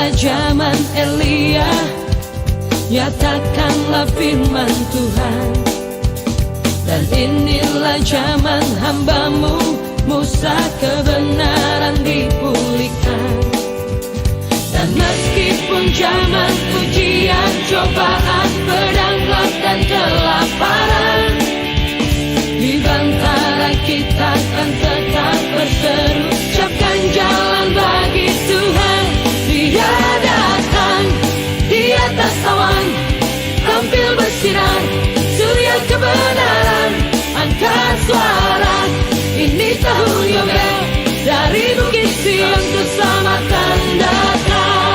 inilah zaman Elia, nyatakanlah firman Tuhan. Dan inilah zaman hamba-Mu Musa, kebenaran dipulihkan. Dan meskipun zaman ujian, cobaan, pedang, gelap dan kelaparan, di antara kita akan tetap berseru, siapkan jalan bagi Tuhan. Dia datang di atas awan, tampil bersinar, surya kebenaran, angkat suara. Ini tahun Yobel, dari Bukit Sion keselamatan datang.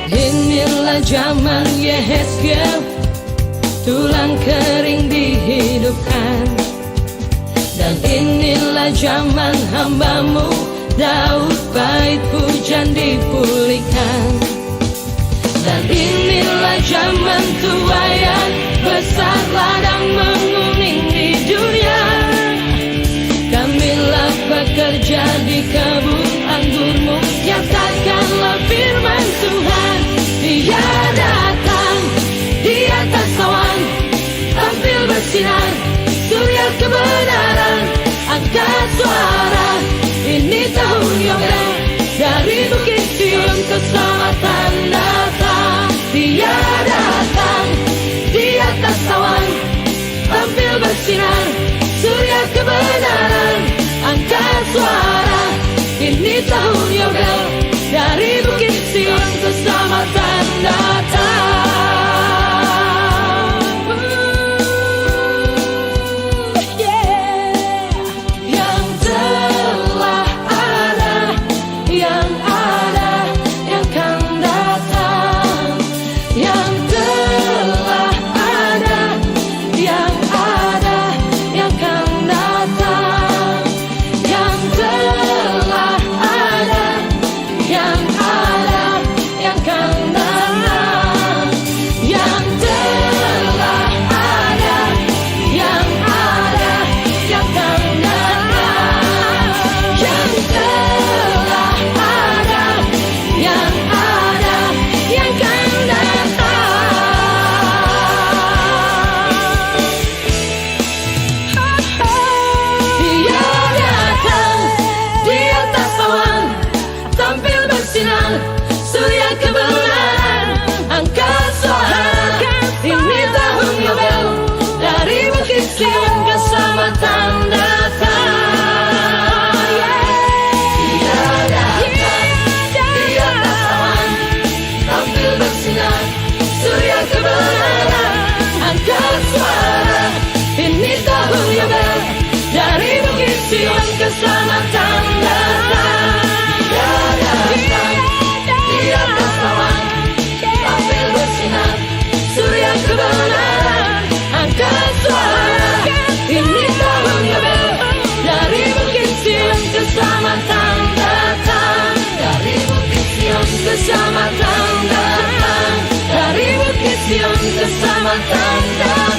Inilah zaman Yehezkiel, tulang kering dihidupkan. Dan inilah zaman hamba-Mu Daud, bait pujian dipulihkan. Dan inilah zaman tuaian besar, ladang menguning di dunia. Kamilah bekerja di kebun anggurmu, nyatakanlah firman Tuhan. Dia datang di atas awan, tampil bersinar, surya kebenaran, angkat suara. Ini tahun Yobel, dari Bukit Sion keselamatan datang. Dia datang di atas awan, tampil bersinar, surya kebenaran, angkat suara. Ini tahun Yobel, dari Bukit Sion keselamatan datang. Yang telah ada, yang ada, yang akan datang. Yang telah ada, yang ada, yang akan datang. Yang telah ada, yang ada, yang akan datang. Yang telah ada, yang ada, yang akan datang. Yang telah ada, yang ada, yang akan datang. Dia datang di atas awan, tampil bersinar, surya kebenaran, angkat suara. Ini tahun Yobel, dari Bukit Sion keselamatan datang. Dia datang di atas awan, tampil bersinar, surya kebenaran, angkat suara. Ini tahun Yobel, dari Bukit Sion keselamatan datang. Dia datang di atas awan, tampil bersinar, surya kebenaran, angkat suara. Ini tahun Yobel, dari Bukit Sion keselamatan datang. Dari Bukit Sion keselamatan datang. Dari Bukit Sion keselamatan datang.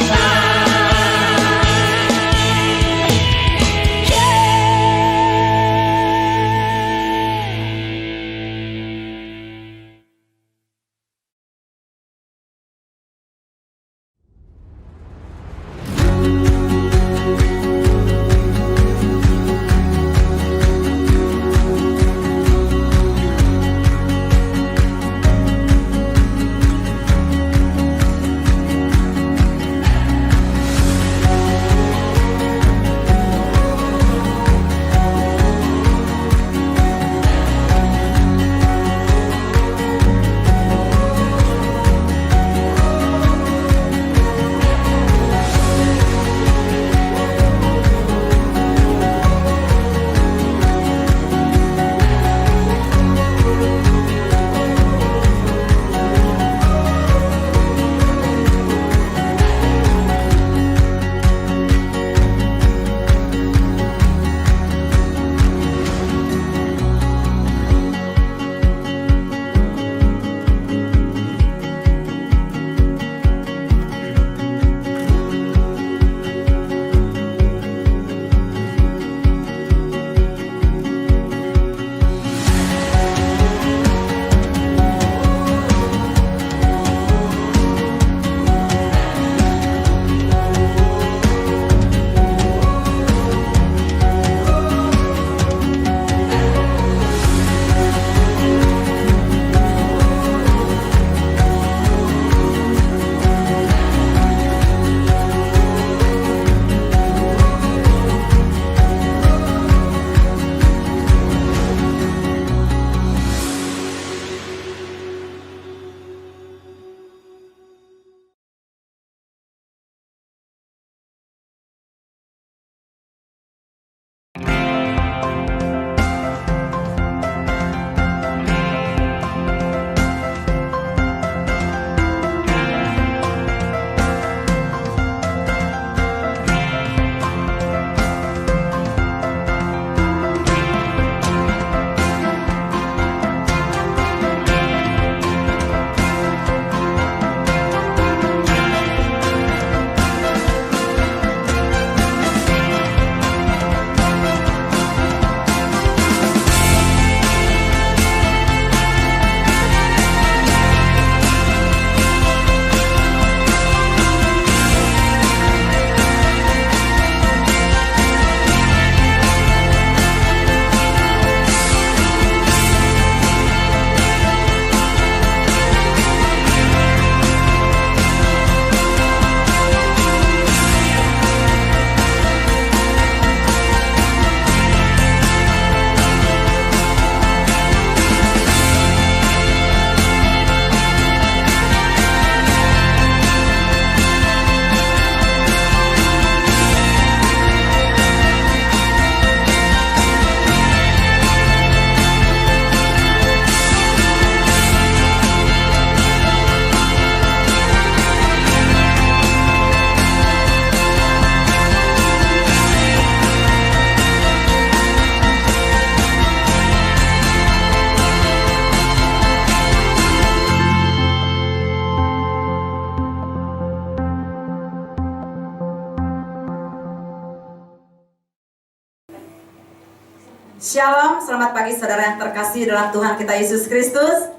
Shalom, selamat pagi saudara yang terkasih dalam Tuhan kita Yesus Kristus.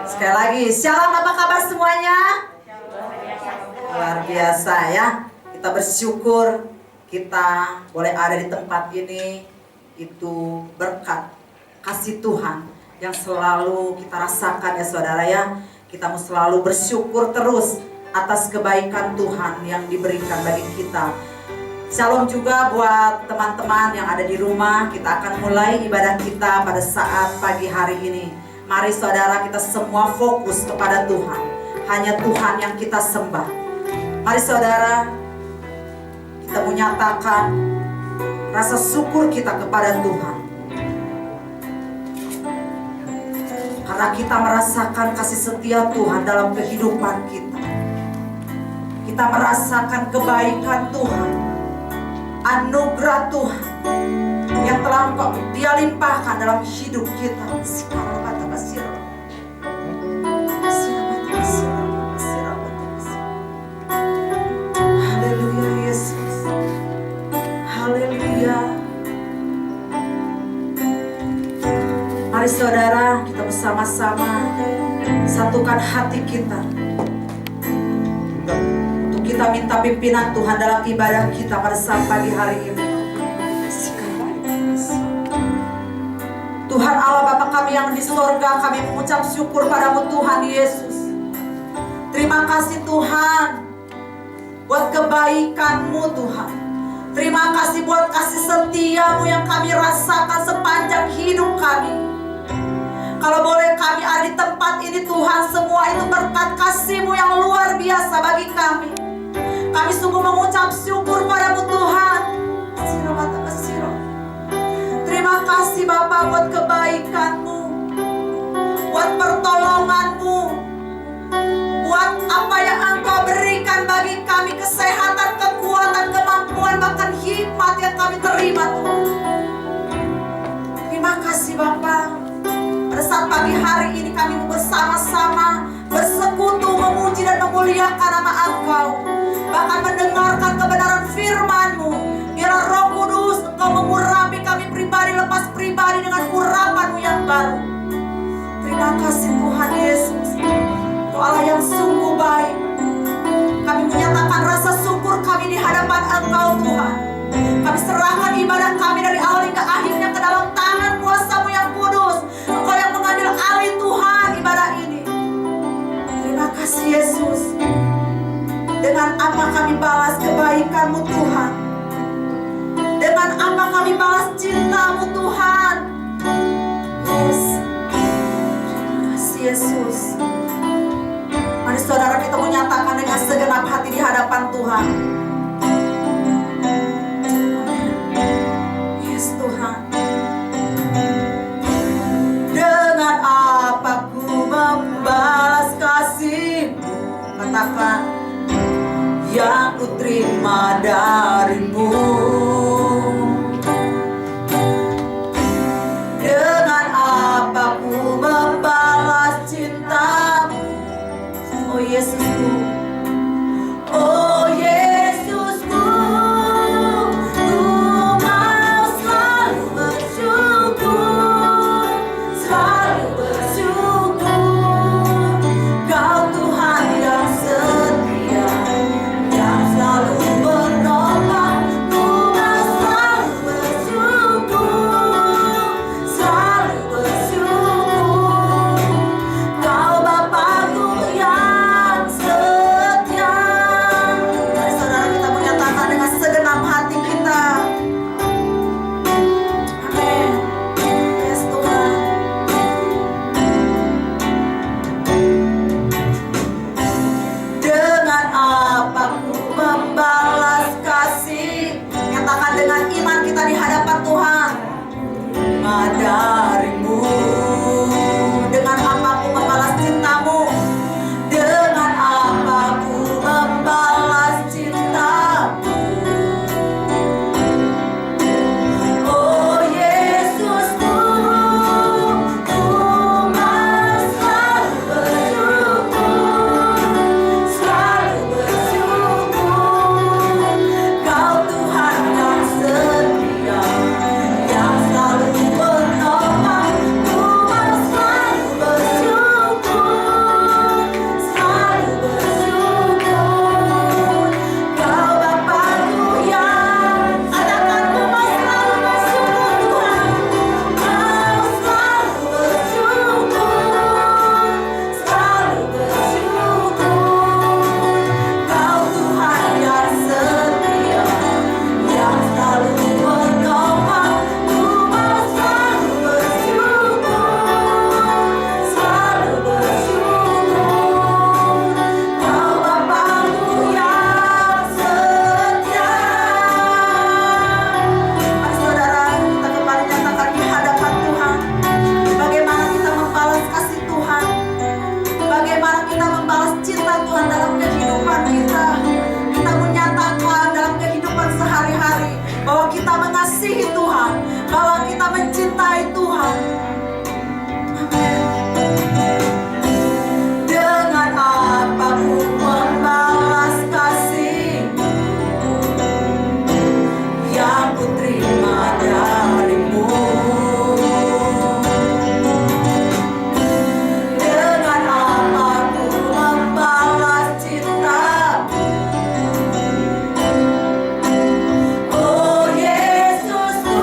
Sekali lagi, shalom, apa kabar semuanya? Luar biasa ya. Kita bersyukur kita boleh ada di tempat ini. Itu berkat kasih Tuhan yang selalu kita rasakan ya saudara ya. Kita mau selalu bersyukur terus atas kebaikan Tuhan yang diberikan bagi kita. Shalom juga buat teman-teman yang ada di rumah. Kita akan mulai ibadah kita pada saat pagi hari ini. Mari saudara, kita semua fokus kepada Tuhan. Hanya Tuhan yang kita sembah. Mari saudara, kita menyatakan rasa syukur kita kepada Tuhan. Karena kita merasakan kasih setia Tuhan dalam kehidupan kita. Kita merasakan kebaikan Tuhan, anugerah Tuhan yang telah Dia limpahkan dalam hidup kita. Haleluya Yesus, haleluya. Mari saudara, kita bersama-sama satukan hati kita untuk kita minta pimpinan Tuhan dalam ibadah kita pada saat pagi hari ini. Tuhan Allah Bapa kami yang di sorga, kami mengucap syukur padamu Tuhan Yesus. Terima kasih Tuhan buat kebaikan-Mu Tuhan. Terima kasih buat kasih setia-Mu yang kami rasakan sepanjang hidup kami. Kalau boleh kami ada di tempat ini Tuhan, semua itu berkat kasih-Mu yang luar biasa bagi kami. Kami sungguh mengucap syukur padamu Tuhan. Terima kasih Bapa buat kebaikan-Mu, buat pertolongan-Mu, buat apa yang Engkau berikan bagi kami, kesehatan, kekuatan, kemampuan, bahkan hikmat yang kami terima Tuhan. Terima kasih Bapa. Pada saat pagi hari ini kami bersama-sama bersekutu memuji dan memuliakan nama Engkau, bahkan mendengarkan kebenaran firman-Mu. Biarlah Roh Kudus Engkau mengurapi kami pribadi lepas pribadi dengan urapan-Mu yang baru. Terima kasih Tuhan Yesus, Engkau Allah yang sungguh baik. Kami menyatakan rasa syukur kami di hadapan Engkau Tuhan. Kami serahkan ibadah kami dari awal hingga akhirnya ke dalam tangan kuasa-Mu yang kudus. Engkau yang mengambil alih Tuhan ibadah ini. Terima kasih Yesus. Dengan apa kami balas kebaikan-Mu Tuhan? Dengan apa kami balas cinta-Mu Tuhan? Yes. Terima kasih Yesus. Mari saudara, kita menyatakan dengan segenap hati di hadapan Tuhan. Yes Tuhan. Dengan apa ku membalas kasih-Mu? Katakan, yang ku terima dari-Mu. Dengan apa ku membalas cinta-Mu? Oh Yesusku, oh Yesusku, ku mau selalu bersyukur, selalu bersyukur. Kau Tuhan yang setia, yang selalu menolong. Ku mau selalu bersyukur, selalu bersyukur. Kau Bapa-Ku yang balas cinta Tuhan dalam kehidupan kita. Kita menyatakan dalam kehidupan sehari-hari bahwa kita mengasihi Tuhan, bahwa kita mencintai Tuhan. Amin. Dengan apa ku membalas kasih yang ku terima darimu? Dengan apa ku membalas cinta? Oh Yesus, ku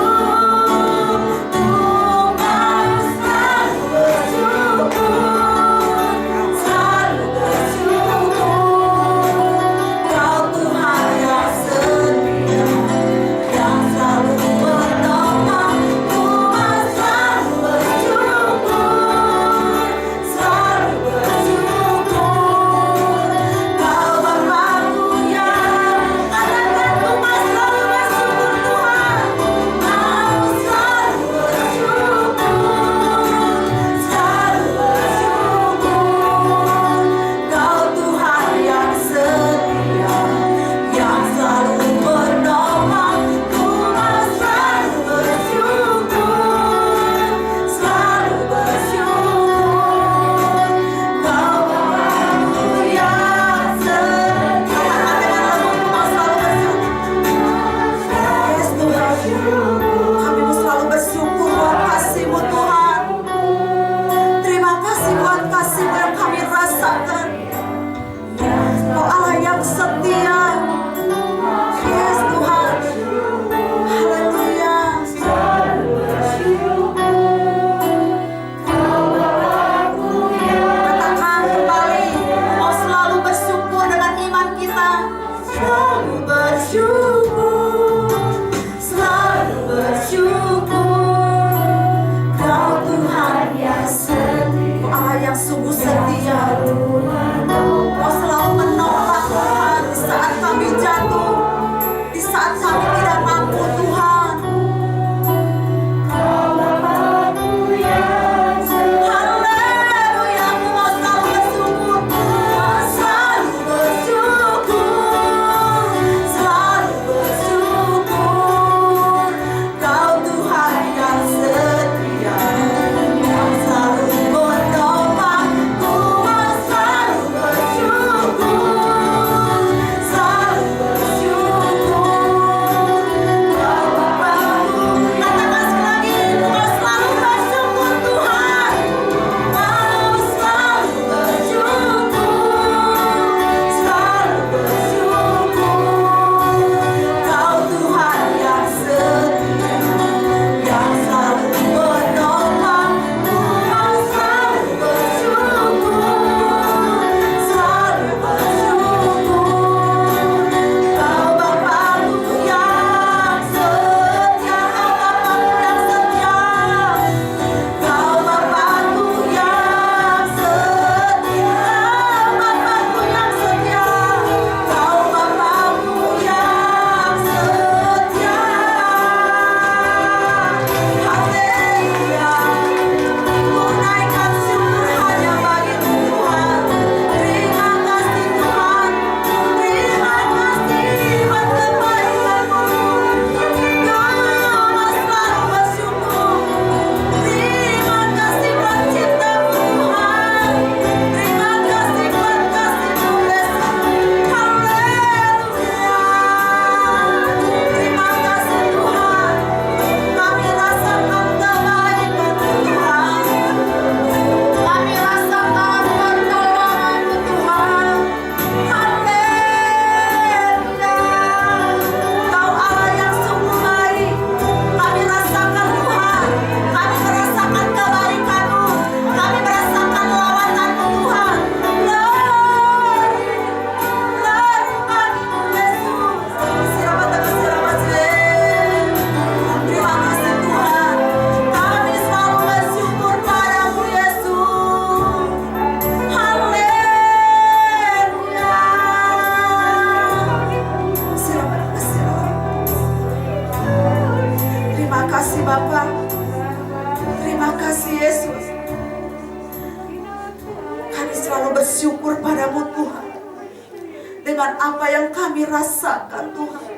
dengan apa yang kami rasakan Tuhan.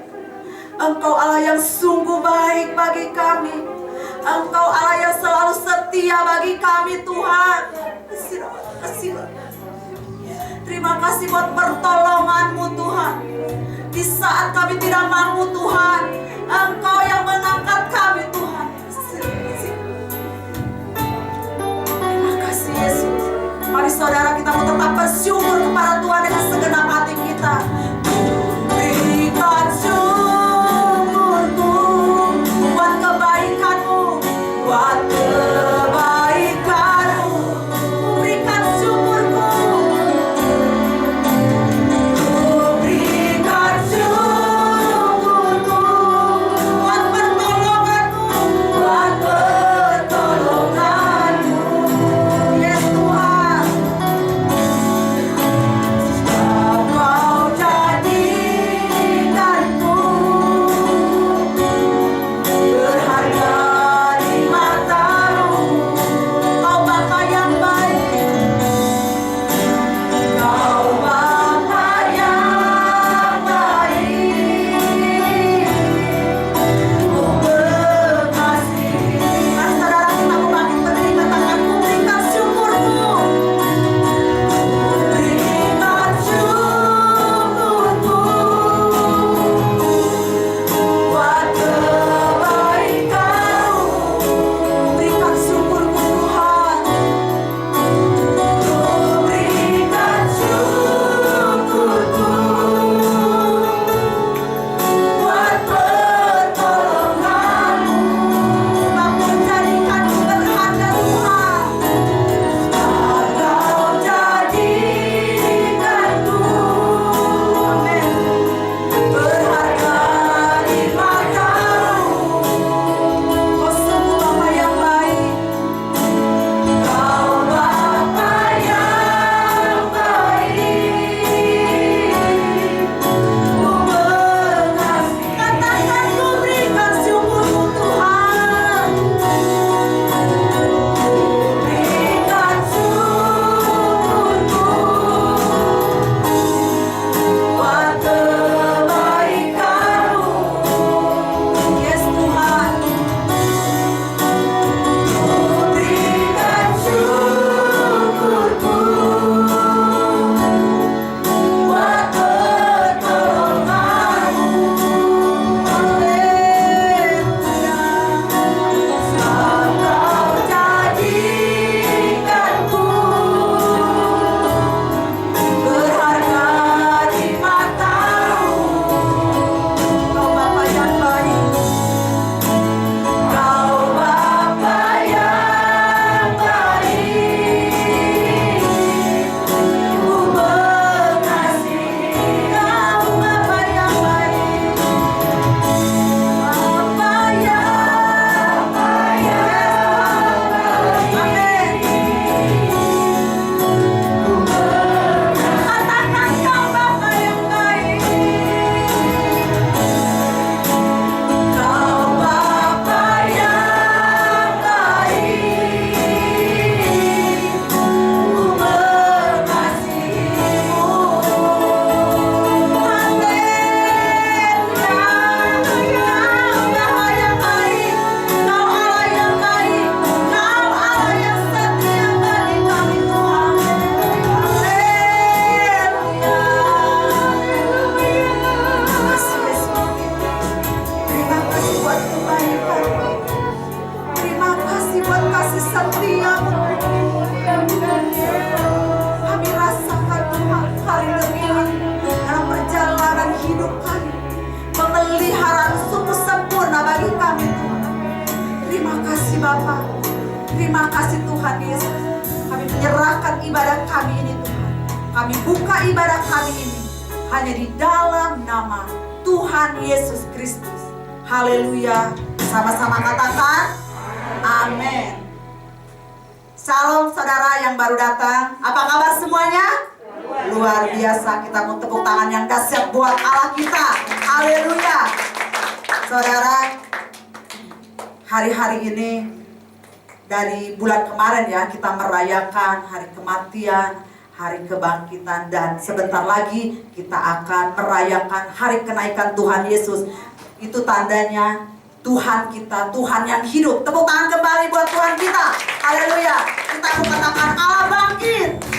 Engkau Allah yang sungguh baik bagi kami. Engkau Allah yang selalu setia bagi kami Tuhan. Kasih. Terima kasih buat pertolongan-Mu Tuhan. Di saat kami tidak mampu Tuhan, Engkau yang mengangkat kami Tuhan. Terima kasih Yesus. Mari saudara kita mau tetap bersyukur kepada Tuhan dengan segenap hati kita. Berikan syukurku buat kebaikan-Mu, buat kebaikan-Mu. Berikan syukurku. Berikan syukurku buat pertolongan-Mu, buat pertolongan-Mu. Yes Tuhan. Kau jadikanku berharga di mata-Mu. Kau Bapa yang baik, Kau Bapa yang baik, Ku berkasih. Mari saudara kita mau bangkit berdiri, katakan ku berikan syukurku. Berikan syukurku buat kebaikan-Mu. Berikan syukurku Tuhan. Berikan syukurku buat pertolongan-Mu. Kau jadikanku berharga Tuhan. Kau jadikanku, amin, berharga di mata-Mu. Kau sungguh Bapa yang baik. Kau Bapa yang baik, Ku berkasih. Katakan ku berikan syukurku Tuhan. Berikan syukurku buat kebaikan-Mu. Yes Tuhan. Berikan syukurku buat pertolongan-Mu. Haleluya. Kau jadikanku berharga di mata-Mu. Kau Bapa yang baik, Kau Bapa yang baik, Ku berkasih. Kau Bapa yang baik, Bapa yang baik, amin. Katakan Kau Bapa yang baik. Kau Bapa yang baik, Ku berkasih-Mu. Haleluya. Kau Bapa yang baik, Kau Allah yang baik, Kau Allah yang setia bagi kami Tuhan. Haleluya. Terima kasih Yesus. Terima kasih buat kebaikan-Mu. Terima kasih buat kasih setia-Mu. Kami rasakan Tuhan hari demi hari dalam perjalanan hidup kami. Pemeliharaan sungguh sempurna bagi kami Tuhan. Terima kasih Bapa. Terima kasih Tuhan Yesus. Kami menyerahkan ibadah kami ini Tuhan. Kami buka ibadah kami ini hanya di dalam nama Tuhan Yesus Kristus. Haleluya. Sama-sama katakan amin. Shalom saudara yang baru datang. Apa kabar semuanya? Luar biasa. Kita mau tepuk tangan yang dahsyat buat Allah kita. Haleluya. Saudara, hari-hari ini dari bulan kemarin ya, kita merayakan hari kematian, hari kebangkitan, dan sebentar lagi kita akan merayakan hari kenaikan Tuhan Yesus. Itu tandanya Tuhan kita, Tuhan yang hidup. Tepuk tangan kembali buat Tuhan kita. Haleluya. Kita mengatakan Allah bangkit.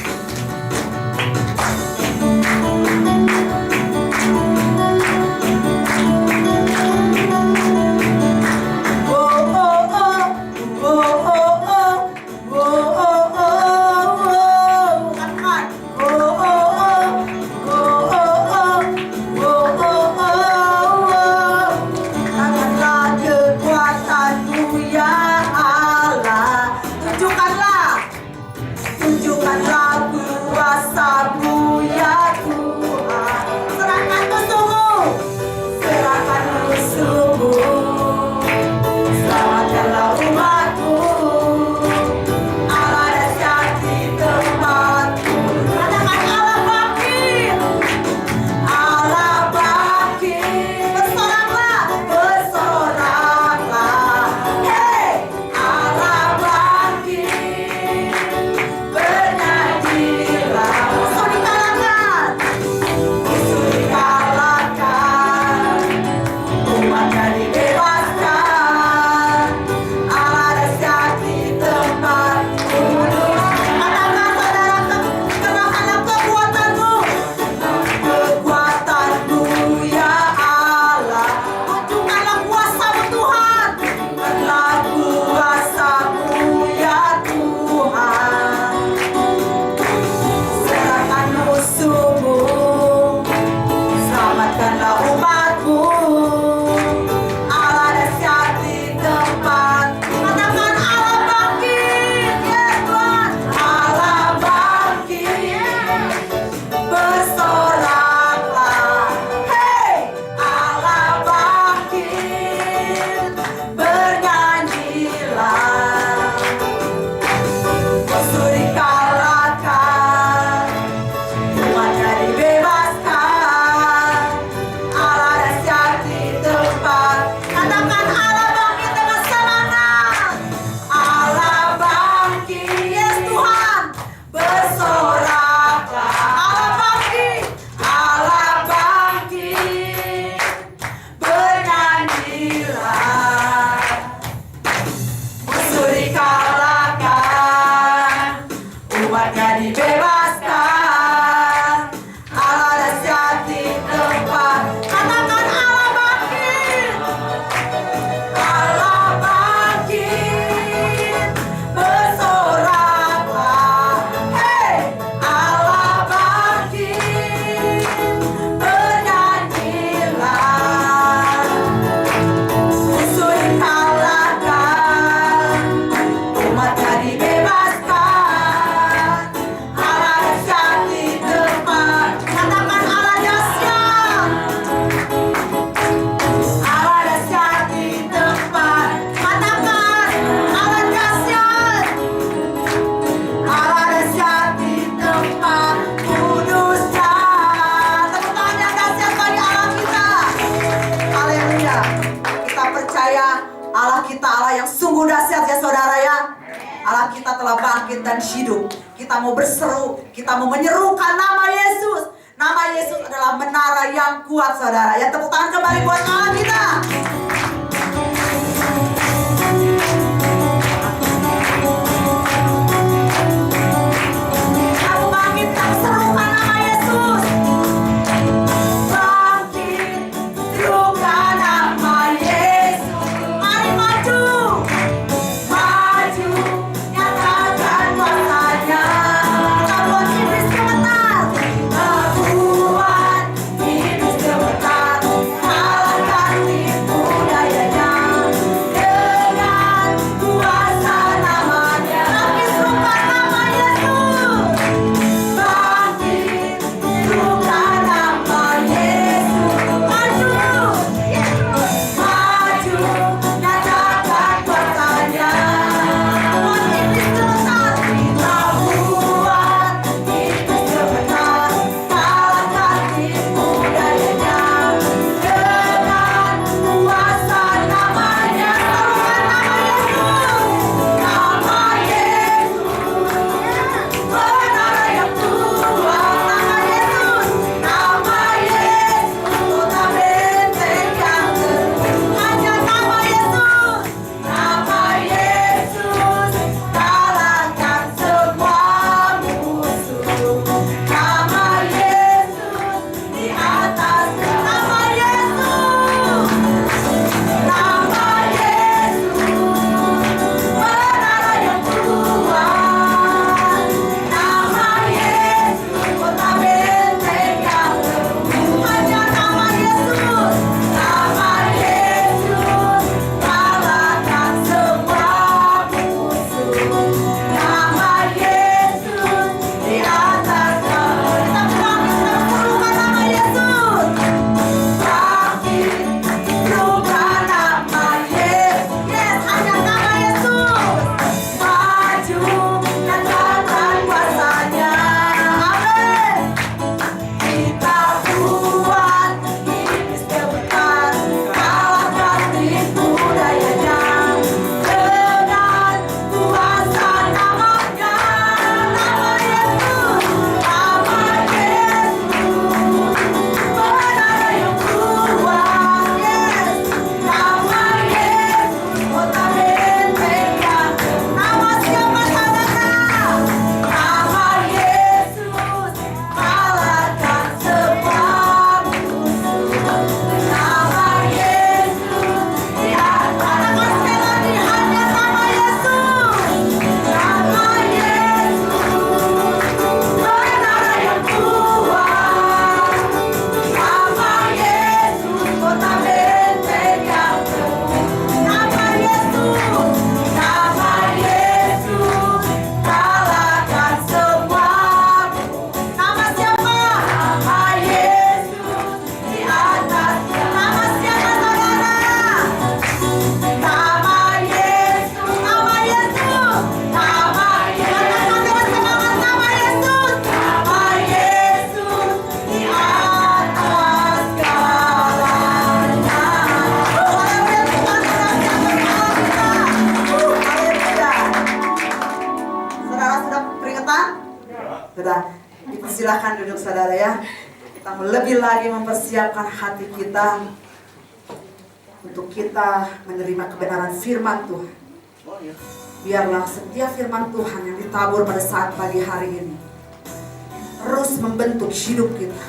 Kita telah bangkit dan hidup. Kita mau berseru, kita mau menyerukan nama Yesus. Nama Yesus adalah menara yang kuat, saudara. Ya, tepuk tangan kembali buat Allah kita. Kamu bangkit, kamu serukan nama Yesus. Bangkit, serukan nama Yesus. Mari maju. Kalahkan Silakan duduk saudara ya. Kita lebih lagi mempersiapkan hati kita untuk kita menerima kebenaran firman Tuhan. Biarlah setiap firman Tuhan yang ditabur pada saat pagi hari ini terus membentuk hidup kita,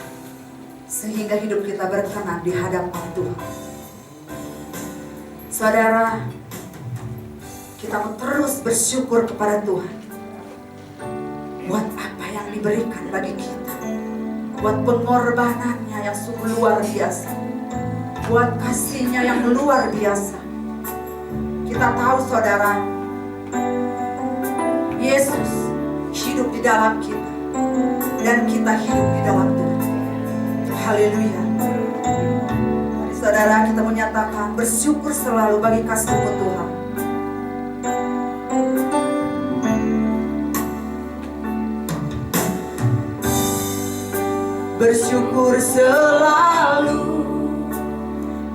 sehingga hidup kita berkenan di hadapan Tuhan. Saudara, kita mau terus bersyukur kepada Tuhan buat apa yang diberikan bagi kita, buat pengorbanannya yang sungguh luar biasa, buat kasihnya yang luar biasa. Kita tahu saudara, Yesus hidup di dalam kita dan kita hidup di dalam Tuhan. Haleluya. Mari saudara, kita menyatakan bersyukur selalu bagi kasih-Mu Tuhan. Bersyukur selalu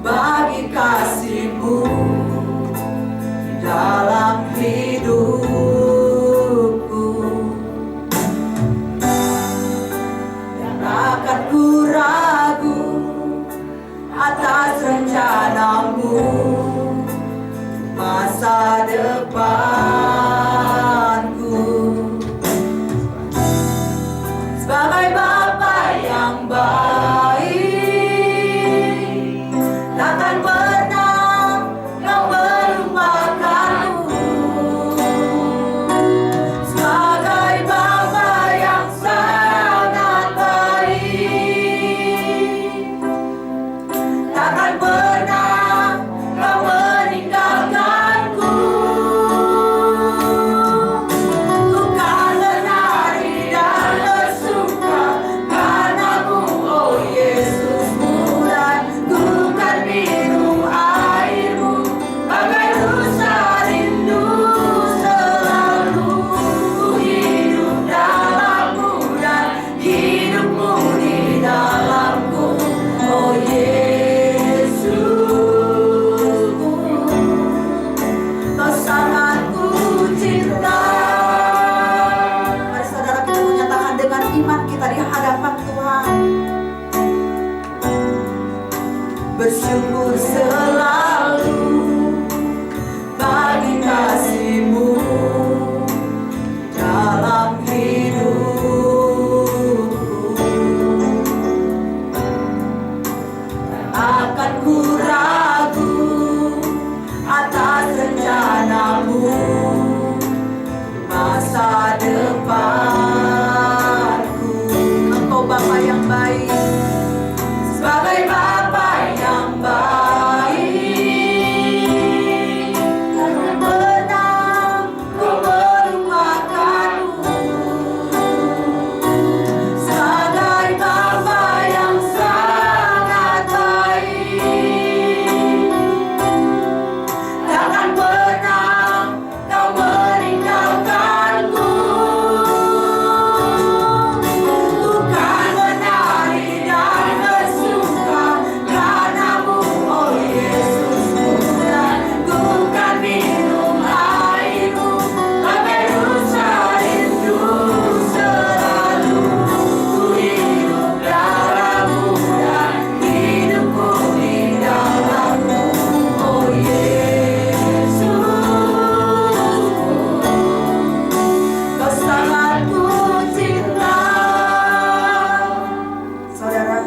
bagi kasih-Mu di dalam hidupku, dan akan ku ragu atas rencana-Mu masa depanku. Sebagai Bapa yang baik, takkan pernah Kau melupakanku. Sebagai Bapa yang sangat baik, takkan pernah Kau meninggalkanku. Ku kan menari dan bersuka karenamu, oh Yesusmu, dan ku kan minum airmu bagai rusa rindu selalu. Ku hidup dalammu dan hidupmu di dalamku, oh Yesus. Kau sangat ku cinta. Mari saudara, kita menyatakan dengan iman kita di hadapan Tuhan. Bersyukur selalu bagi kasih-Mu dalam hidupku, dan akan ku ragu atas rencana-Mu masa depanku. Engkau Bapa yang baik, sebagai Bapa yang baik, takkan pernah Kau melupakanku. Sebagai Bapa yang sangat baik, takkan pernah Kau meninggalkanku. Ku kan menari dan bersuka karenamu, oh Yesusku, dan ku kan minum airmu bagai rusa rindu selalu. Ku hidup dalammu dan hidupku di dalammu, oh Yesus. Kau sangat ku cinta. Saudara,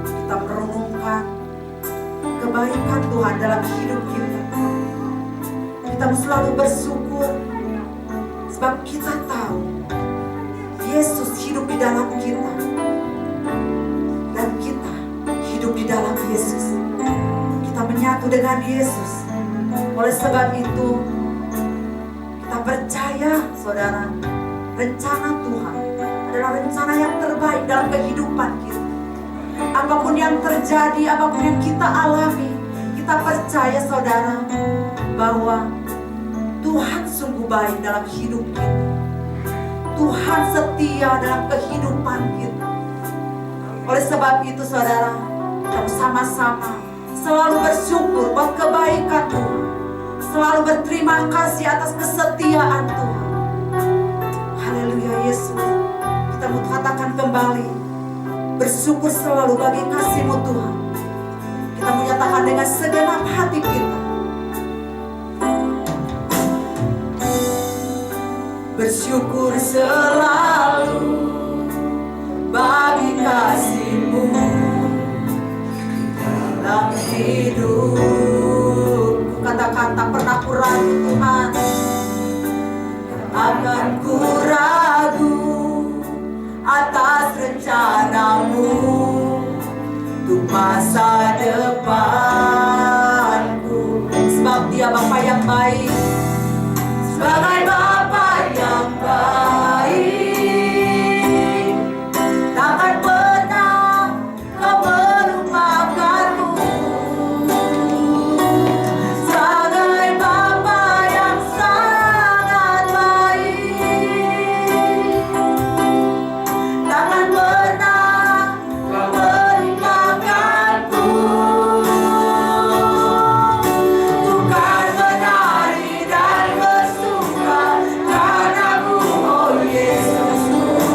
kita merenungkan kebaikan Tuhan dalam hidup kita. Kita mesti selalu bersyukur, sebab kita tahu Yesus hidup di dalam kita dan kita hidup di dalam Yesus. Kita menyatu dengan Yesus. Oleh sebab itu, kita percaya saudara, rencana Tuhan adalah rencana yang terbaik dalam kehidupan kita. Apapun yang terjadi, apapun yang kita alami, kita percaya saudara bahwa Tuhan sungguh baik dalam hidup kita. Tuhan setia dalam kehidupan kita. Oleh sebab itu saudara, kita bersama-sama selalu bersyukur buat kebaikan Tuhan, selalu berterima kasih atas kesetiaan Tuhan. Haleluya Yesus. Kita firman-Mu, katakan kembali, bersyukur selalu bagi kasih-Mu Tuhan. Kita menyatakan dengan segenap hati kita, bersyukur selalu bagi kasih-Mu dalam hidup. Katakan tak pernah ku ragu Tuhan, akan ku ragu atas rencana-Mu untuk masa depanku. Sebab Dia Bapa yang baik, sebagai Bapa yang baik, takkan pernah Kau melupakanku. Sebagai Bapa yang sangat baik, takkan pernah Kau melupakanku. Bukan menari dan bersuka karena-Mu, oh Yesus,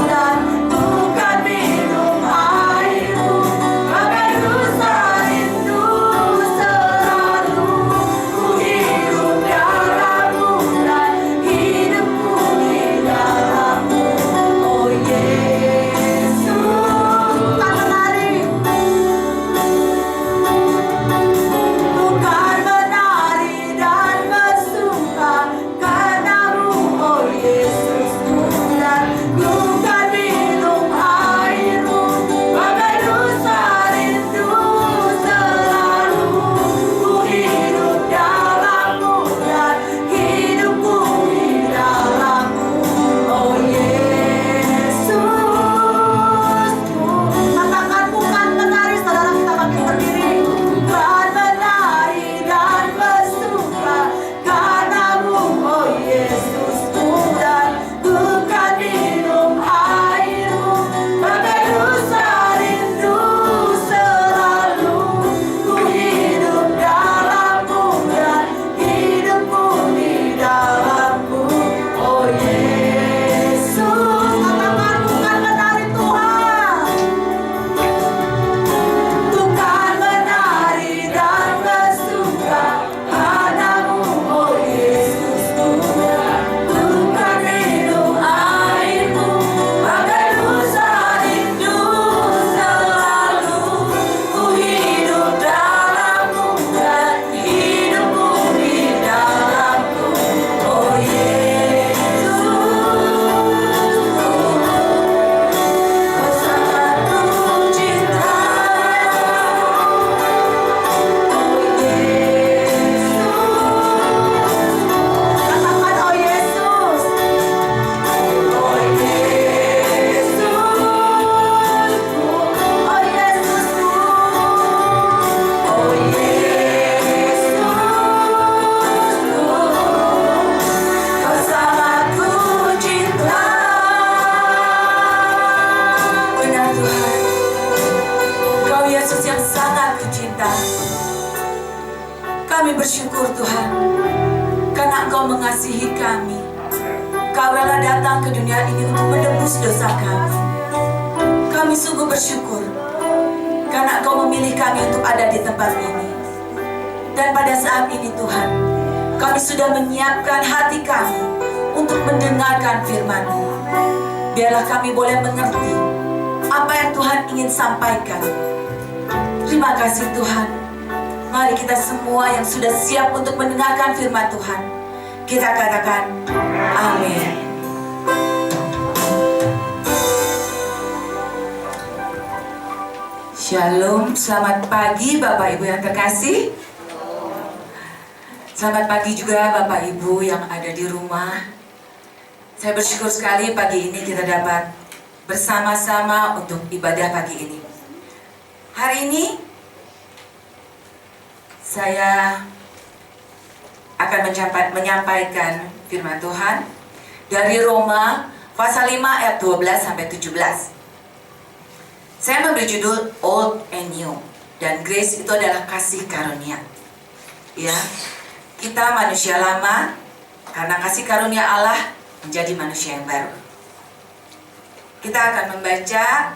dan bukan minum air-Mu, bagai rusa rindu selalu. Ku hidup dalam-Mu dan hidupku di dalam-Mu, oh Yesus. Bukan menari, bukan menari dan bersuka karena-Mu, oh Yesus, dan bukan minum air-Mu, bagai rusa rindu selalu. Ku hidup dalam-Mu dan hidupku di dalam-Mu, oh Yesus. Katakan bukan menari, saudara, kita bangkit berdiri. Bukan menari dan bersuka karena-Mu, oh Yesus, dan bukan minum air-Mu, bagai rusa rindu selalu. Ku hidup dalam-Mu dan hidupku di dalam-Mu, oh Yesus. Katakan bukan menari Tuhan, bukan menari dan bersuka karena-Mu, oh Yesus, bukan minum air-Mu, bagai rusa rindu selalu. Ku hidup dalam-Mu dan hidupku di dalam-Mu, oh Yesus. Kau sangat ku cinta, oh Yesus. Katakan oh Yesus, oh Yesusku, oh Yesusku, oh Yesusku. Kau sangat ku cinta. Benar Tuhan, Kau Yesus yang sangat ku cinta. Kami bersyukur Tuhan, karena Engkau mengasihi kami. Kau rela datang ke dunia ini untuk menebus dosa kami. Kami sungguh bersyukur, karena Engkau memilih kami untuk ada di tempat ini. Dan pada saat ini Tuhan, kami sudah menyiapkan hati kami untuk mendengarkan firman-Mu. Biarlah kami boleh mengerti apa yang Tuhan ingin sampaikan. Terima kasih Tuhan. Mari kita semua yang sudah siap untuk mendengarkan firman Tuhan, kita katakan amin. Shalom, selamat pagi Bapak Ibu yang terkasih. Selamat pagi juga Bapak Ibu yang ada di rumah. Saya bersyukur sekali pagi ini kita dapat bersama-sama untuk ibadah pagi ini. Hari ini saya akan menyampaikan firman Tuhan dari Roma pasal 5 ayat 12 sampai 17. Saya memberi judul Old and New, dan grace itu adalah kasih karunia. Ya, kita manusia lama, karena kasih karunia Allah menjadi manusia yang baru. Kita akan membaca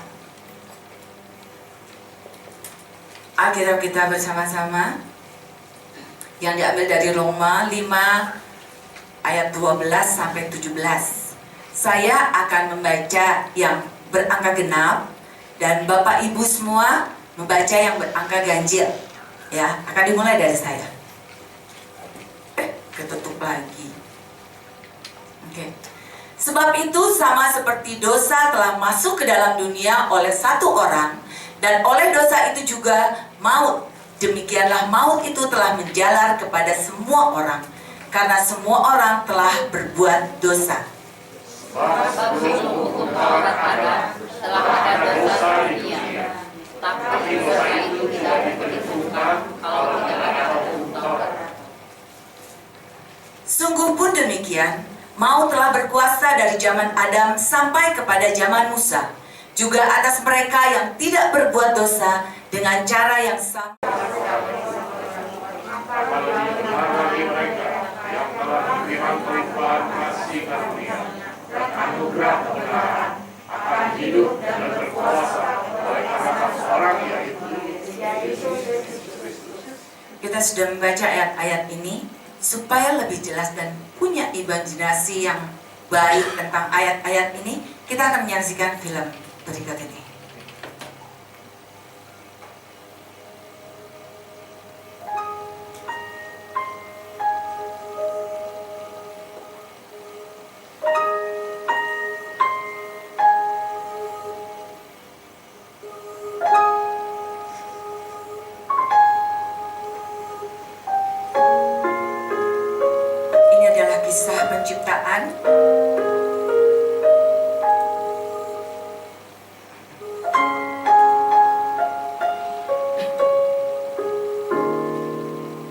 Alkitab kita bersama-sama yang diambil dari Roma 5 ayat 12 sampai 17. Saya akan membaca yang berangka genap dan Bapak Ibu semua membaca yang berangka ganjil. Ya, akan dimulai dari saya. Ketutup lagi. Oke. Sebab itu sama seperti dosa telah masuk ke dalam dunia oleh satu orang, dan oleh dosa itu juga maut. Demikianlah maut itu telah menjalar kepada semua orang, karena semua orang telah berbuat dosa. Sebelum hukum Taurat ada, telah ada dosa di dunia. Tapi dosa itu tidak diperhitungkan kalau tidak ada hukum Taurat. Sungguh pun demikian, maut telah berkuasa dari zaman Adam sampai kepada zaman Musa, juga atas mereka yang tidak berbuat dosa dengan cara yang sama. Bagi mereka yang telah diberikan pelimpahan kasih karunia dan anugerah kebenaran akan hidup dan berkuasa oleh karena seorang yaitu Yesus Kristus. Kita sudah membaca ayat-ayat ini supaya lebih jelas dan punya imajinasi yang baik tentang ayat-ayat ini. Kita akan menyaksikan film berikut ini. Ini adalah kisah penciptaan.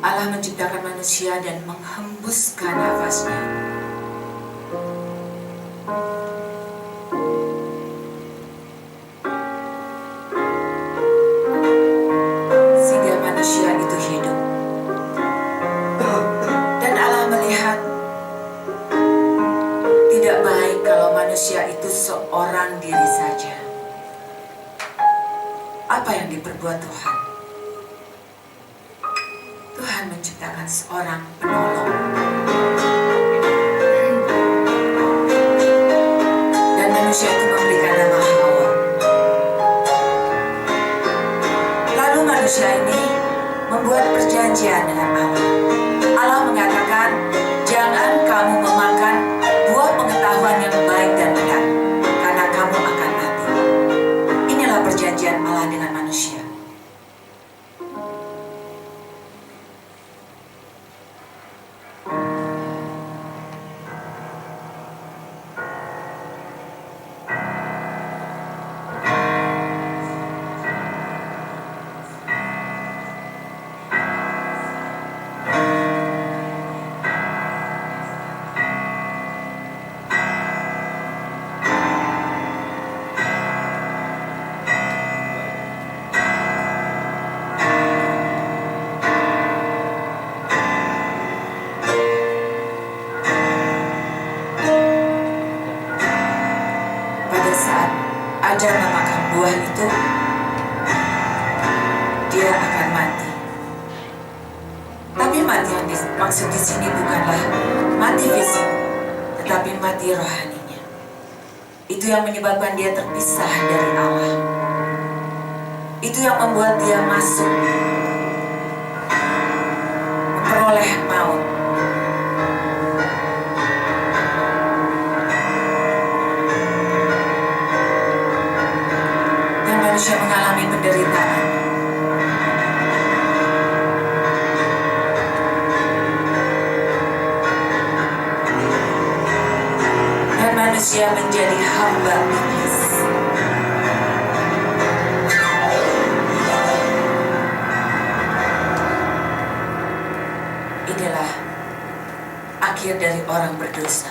Allah menciptakan manusia dan menghembuskan nafasnya. Sehingga manusia itu hidup. Dan Allah melihat tidak baik kalau manusia itu seorang diri saja. Apa yang diperbuat Tuhan? Tuhan menciptakan seorang penolong. Dan manusia itu memberikan nama Hawa. Lalu manusia ini membuat perjanjian dengan Allah. Allah mengatakan, jangan kamu memakan buah pengetahuan yang baik dan benar, karena kamu akan mati. Inilah perjanjian Allah dengan manusia. Pada saat Adam memakan buah itu, dia akan mati. Tapi mati yang dimaksud di sini bukanlah mati fisik, tetapi mati rohaninya. Itu yang menyebabkan dia terpisah dari Allah. Itu yang membuat dia masuk memperoleh maut. Dan manusia mengalami penderitaan. Dan manusia menjadi hamba iblis. Inilah akhir dari orang berdosa.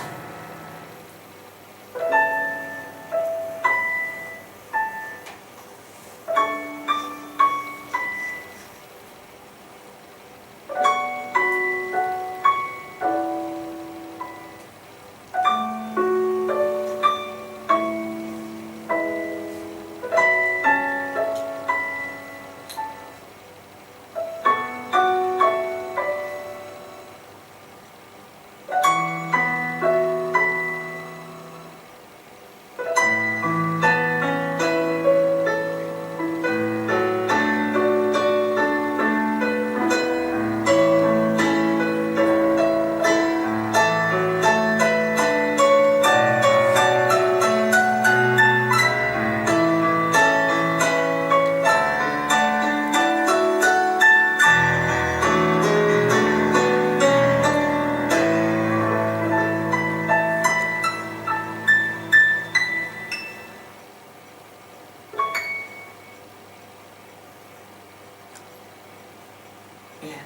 Ya.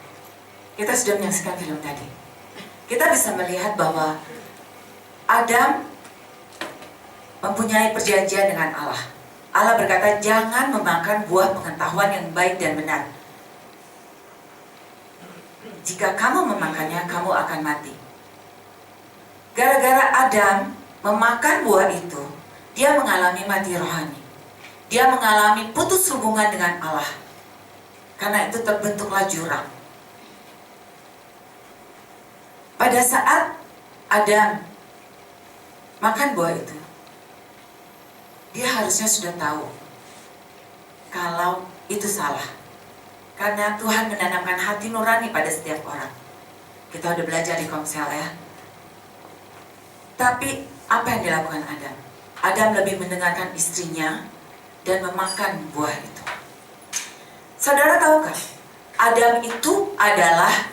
Kita sudah menyaksikan film tadi. Kita bisa melihat bahwa Adam mempunyai perjanjian dengan Allah. Allah berkata, jangan memakan buah pengetahuan yang baik dan benar. Jika kamu memakannya, kamu akan mati. Gara-gara Adam memakan buah itu, dia mengalami mati rohani. Dia mengalami putus hubungan dengan Allah. Karena itu terbentuklah jurang. Pada saat Adam makan buah itu, dia harusnya sudah tahu kalau itu salah. Karena Tuhan menanamkan hati nurani pada setiap orang. Kita udah belajar di Komsel ya. Tapi apa yang dilakukan Adam? Adam lebih mendengarkan istrinya dan memakan buah itu. Saudara tahukah? Adam itu adalah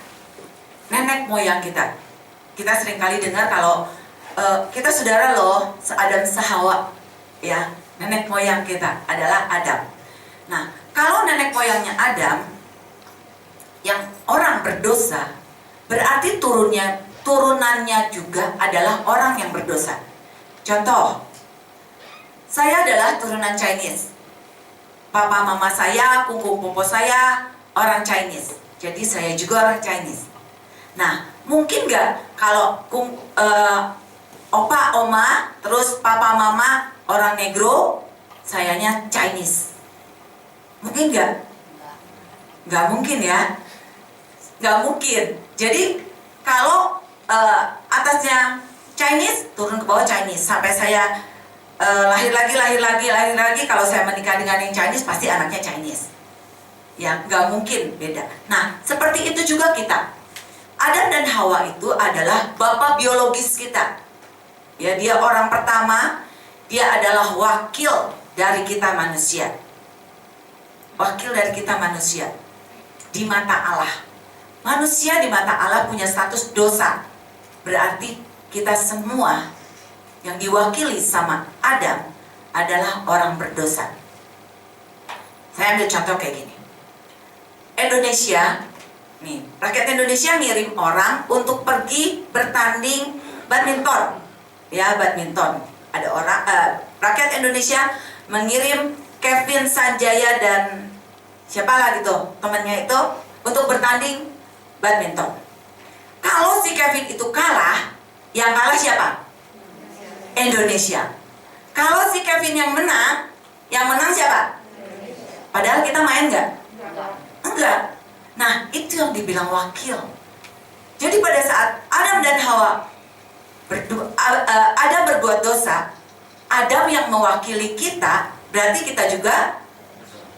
nenek moyang kita. Kita seringkali dengar kalau kita saudara loh, Adam seHawa, ya, nenek moyang kita adalah Adam. Nah, kalau nenek moyangnya Adam yang orang berdosa, berarti turunannya juga adalah orang yang berdosa. Contoh, saya adalah turunan Chinese. Papa mama saya, kungkung popo saya orang Chinese. Jadi saya juga orang Chinese. Nah, mungkin nggak kalau opa, oma, terus papa, mama orang negro, sayanya Chinese? Mungkin nggak? Nggak mungkin ya? Nggak mungkin. Jadi kalau atasnya Chinese, turun ke bawah Chinese. Sampai saya lahir lagi, kalau saya menikah dengan yang Chinese, pasti anaknya Chinese. Ya, nggak mungkin beda. Nah, seperti itu juga kita. Adam dan Hawa itu adalah bapak biologis kita. Ya, dia orang pertama, dia adalah wakil dari kita manusia. Wakil dari kita manusia di mata Allah. Manusia di mata Allah punya status dosa. Berarti kita semua yang diwakili sama Adam adalah orang berdosa. Saya ambil contoh kayak gini. Indonesia, nih, rakyat Indonesia ngirim orang untuk pergi bertanding badminton. Ya, badminton. Ada orang, rakyat Indonesia mengirim Kevin Sanjaya dan siapa lagi tuh temannya itu untuk bertanding badminton. Kalau si Kevin itu kalah, yang kalah siapa? Indonesia. Kalau si Kevin yang menang siapa? Padahal kita main nggak? Enggak. Nah, itu yang dibilang wakil. Jadi pada saat Adam dan Hawa Adam berbuat dosa, Adam yang mewakili kita, berarti kita juga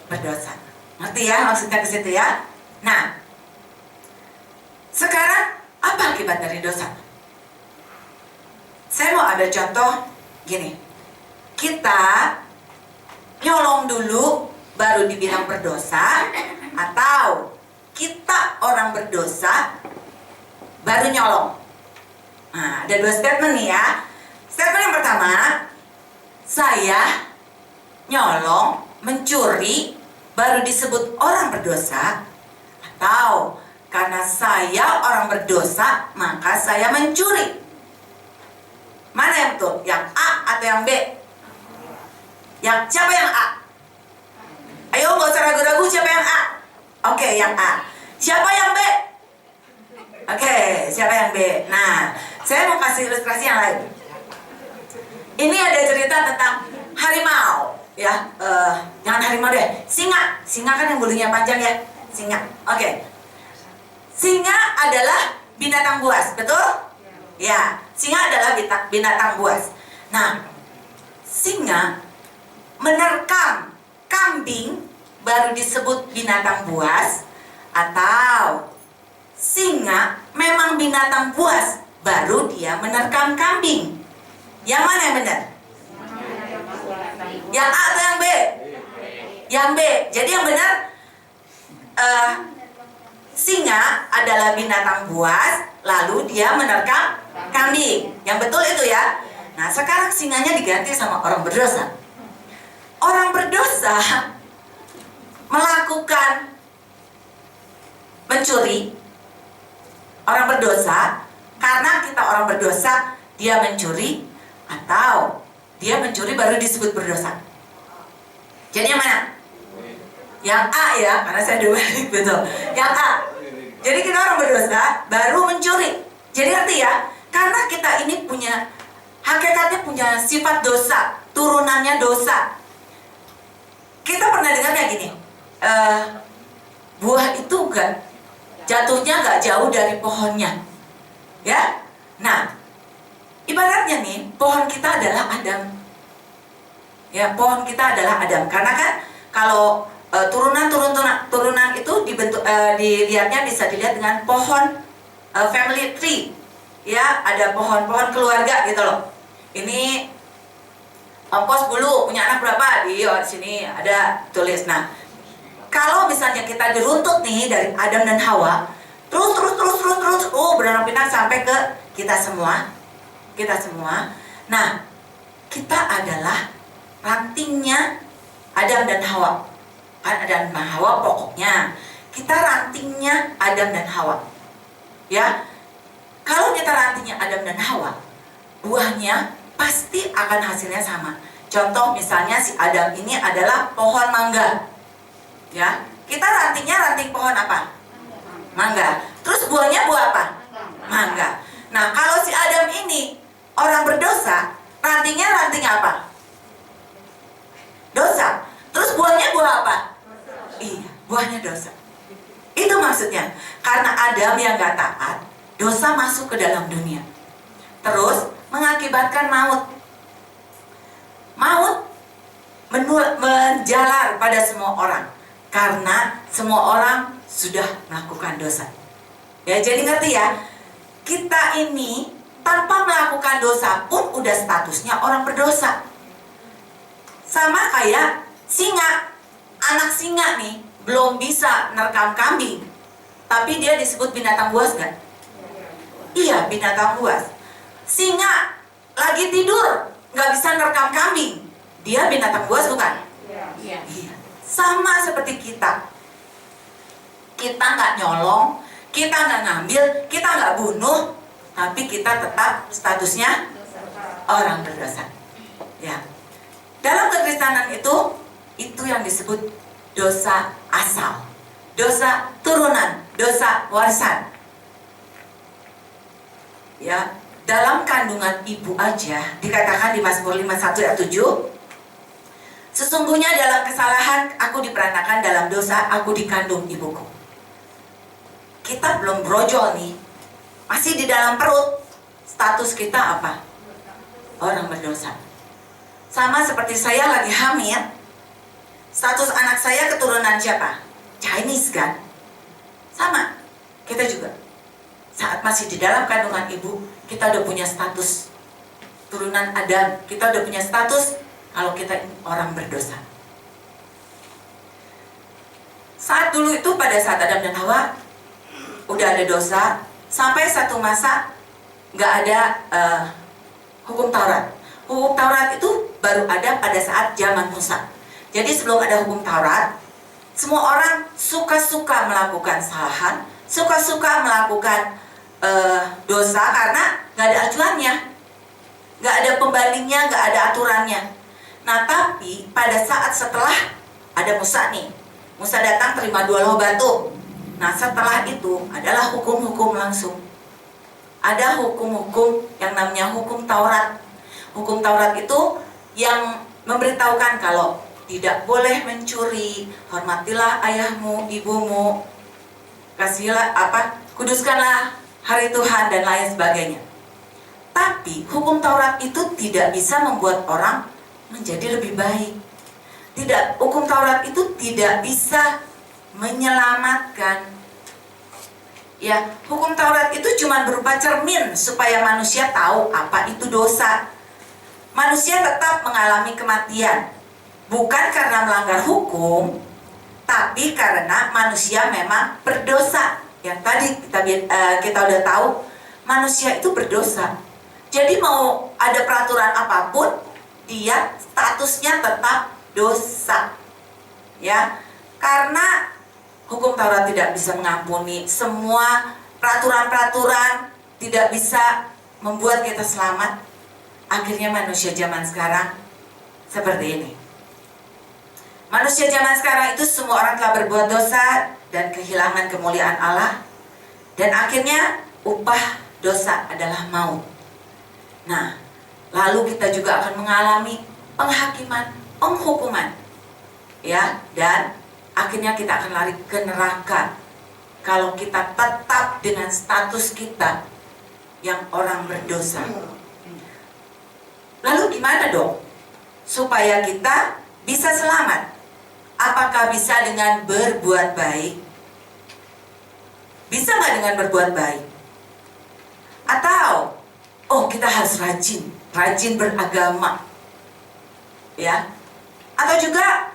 berdosa. Ngerti ya maksudnya ke situ ya? Nah, sekarang apa akibat dari dosa? Saya mau ambil contoh gini. Kita nyolong dulu baru dibilang berdosa, atau kita orang berdosa baru nyolong. Nah, ada dua statement nih ya. Statement yang pertama, saya nyolong, mencuri baru disebut orang berdosa, atau karena saya orang berdosa maka saya mencuri. Mana yang betul? Yang A atau yang B? Siapa yang A? Ayo nggak usah ragu-ragu, siapa yang A? Oke, yang A. Siapa yang B? Oke, siapa yang B? Nah, saya mau kasih ilustrasi yang lain. Ini ada cerita tentang harimau, ya. Jangan harimau deh, singa. Singa kan yang bulunya panjang ya, singa. Oke. Singa adalah binatang buas, betul? Ya, singa adalah binatang buas. Nah, singa menerkam kambing baru disebut binatang buas, atau singa memang binatang buas baru dia menerkam kambing. Yang mana yang benar? Yang A atau yang B? Yang B. Jadi yang benar singa adalah binatang buas, lalu dia menerkam kambing. Yang betul itu ya. Nah, sekarang singanya diganti sama orang berdosa. Orang berdosa melakukan mencuri, orang berdosa, karena kita orang berdosa, dia mencuri, atau dia mencuri baru disebut berdosa? Jadi yang mana? Yang A ya, karena saya udah balik betul. Yang A. Jadi kita orang berdosa, baru mencuri. Jadi arti ya, karena kita ini punya, hakikatnya punya sifat dosa, turunannya dosa. Kita pernah dengar kayak gini, buah itu jatuhnya gak jauh dari pohonnya, ya. Nah, ibaratnya nih, pohon kita adalah Adam, ya. Pohon kita adalah Adam, karena kan kalau turunan itu dibentuk, dilihatnya bisa dilihat dengan pohon family tree, ya. Ada pohon-pohon keluarga gitu loh. Ini ongkos dulu punya anak berapa? Di sini ada tulis. Nah, kalau misalnya kita diruntut nih dari Adam dan Hawa, terus, beranak-pinak sampai ke kita semua. Nah, kita adalah rantingnya Adam dan Hawa. Kan Adam dan Hawa pokoknya. Kita rantingnya Adam dan Hawa. Ya. Kalau kita rantingnya Adam dan Hawa, buahnya pasti akan hasilnya sama. Contoh misalnya si Adam ini adalah pohon mangga. Ya, kita rantingnya ranting pohon apa? Mangga. Terus buahnya buah apa? Mangga. Nah, kalau si Adam ini orang berdosa, rantingnya ranting apa? Dosa. Terus buahnya buah apa? Iya, buahnya dosa. Itu maksudnya. Karena Adam yang gak taat, dosa masuk ke dalam dunia. Terus mengakibatkan maut. Maut menjalar pada semua orang. Karena semua orang sudah melakukan dosa. Ya, jadi ngerti ya, kita ini tanpa melakukan dosa pun udah statusnya orang berdosa. Sama kayak singa. Anak singa nih belum bisa menerkam kambing, tapi dia disebut binatang buas gak? Iya, binatang buas. Singa lagi tidur nggak bisa menerkam kambing, dia binatang buas bukan? Iya. Sama seperti kita. Kita nggak nyolong, kita nggak ngambil, kita nggak bunuh, tapi kita tetap statusnya orang berdosa. Ya. Dalam kekristenan itu yang disebut dosa asal, dosa turunan, dosa warisan. Ya, dalam kandungan ibu aja dikatakan di Mazmur 51 ayat 7, sesungguhnya dalam kesalahan aku diperanakan, dalam dosa aku dikandung ibuku. Kita belum brojol nih, masih di dalam perut, status kita apa? Orang berdosa. Sama seperti saya lagi hamil, status anak saya keturunan siapa? Chinese kan? Sama, kita juga. Saat masih di dalam kandungan ibu, kita udah punya status turunan Adam. Kita udah punya status kalau kita orang berdosa. Saat dulu itu, pada saat Adam dan Hawa udah ada dosa, sampai satu masa nggak ada hukum Taurat. Hukum Taurat itu baru ada pada saat zaman Musa. Jadi sebelum ada hukum Taurat, semua orang suka-suka melakukan kesalahan, suka-suka melakukan dosa karena nggak ada acuannya, nggak ada pembandingnya, nggak ada aturannya. Nah, tapi pada saat setelah ada Musa nih, Musa datang terima 2 loh batu. Nah, setelah itu adalah hukum-hukum langsung. Ada hukum-hukum yang namanya hukum Taurat. Hukum Taurat itu yang memberitahukan kalau tidak boleh mencuri, hormatilah ayahmu, ibumu, kasihlah kuduskanlah hari Tuhan dan lain sebagainya. Tapi hukum Taurat itu tidak bisa membuat orang menjadi lebih baik. Hukum Taurat itu tidak bisa menyelamatkan. Ya, hukum Taurat itu cuma berupa cermin supaya manusia tahu apa itu dosa. Manusia tetap mengalami kematian, bukan karena melanggar hukum, tapi karena manusia memang berdosa. Yang tadi kita udah tahu, manusia itu berdosa. Jadi mau ada peraturan apapun, dia statusnya tetap dosa. Ya, karena Hukum Taurat tidak bisa mengampuni. Semua peraturan-peraturan tidak bisa membuat kita selamat. Akhirnya manusia zaman sekarang seperti ini. Manusia zaman sekarang itu semua orang telah berbuat dosa dan kehilangan kemuliaan Allah. Dan akhirnya upah dosa adalah maut. Nah, lalu kita juga akan mengalami penghakiman, penghukuman. Ya, dan akhirnya kita akan lari ke neraka kalau kita tetap dengan status kita yang orang berdosa. Lalu gimana dong supaya kita bisa selamat? Apakah bisa dengan berbuat baik? Bisa nggak dengan berbuat baik? Atau kita harus rajin beragama, ya? Atau juga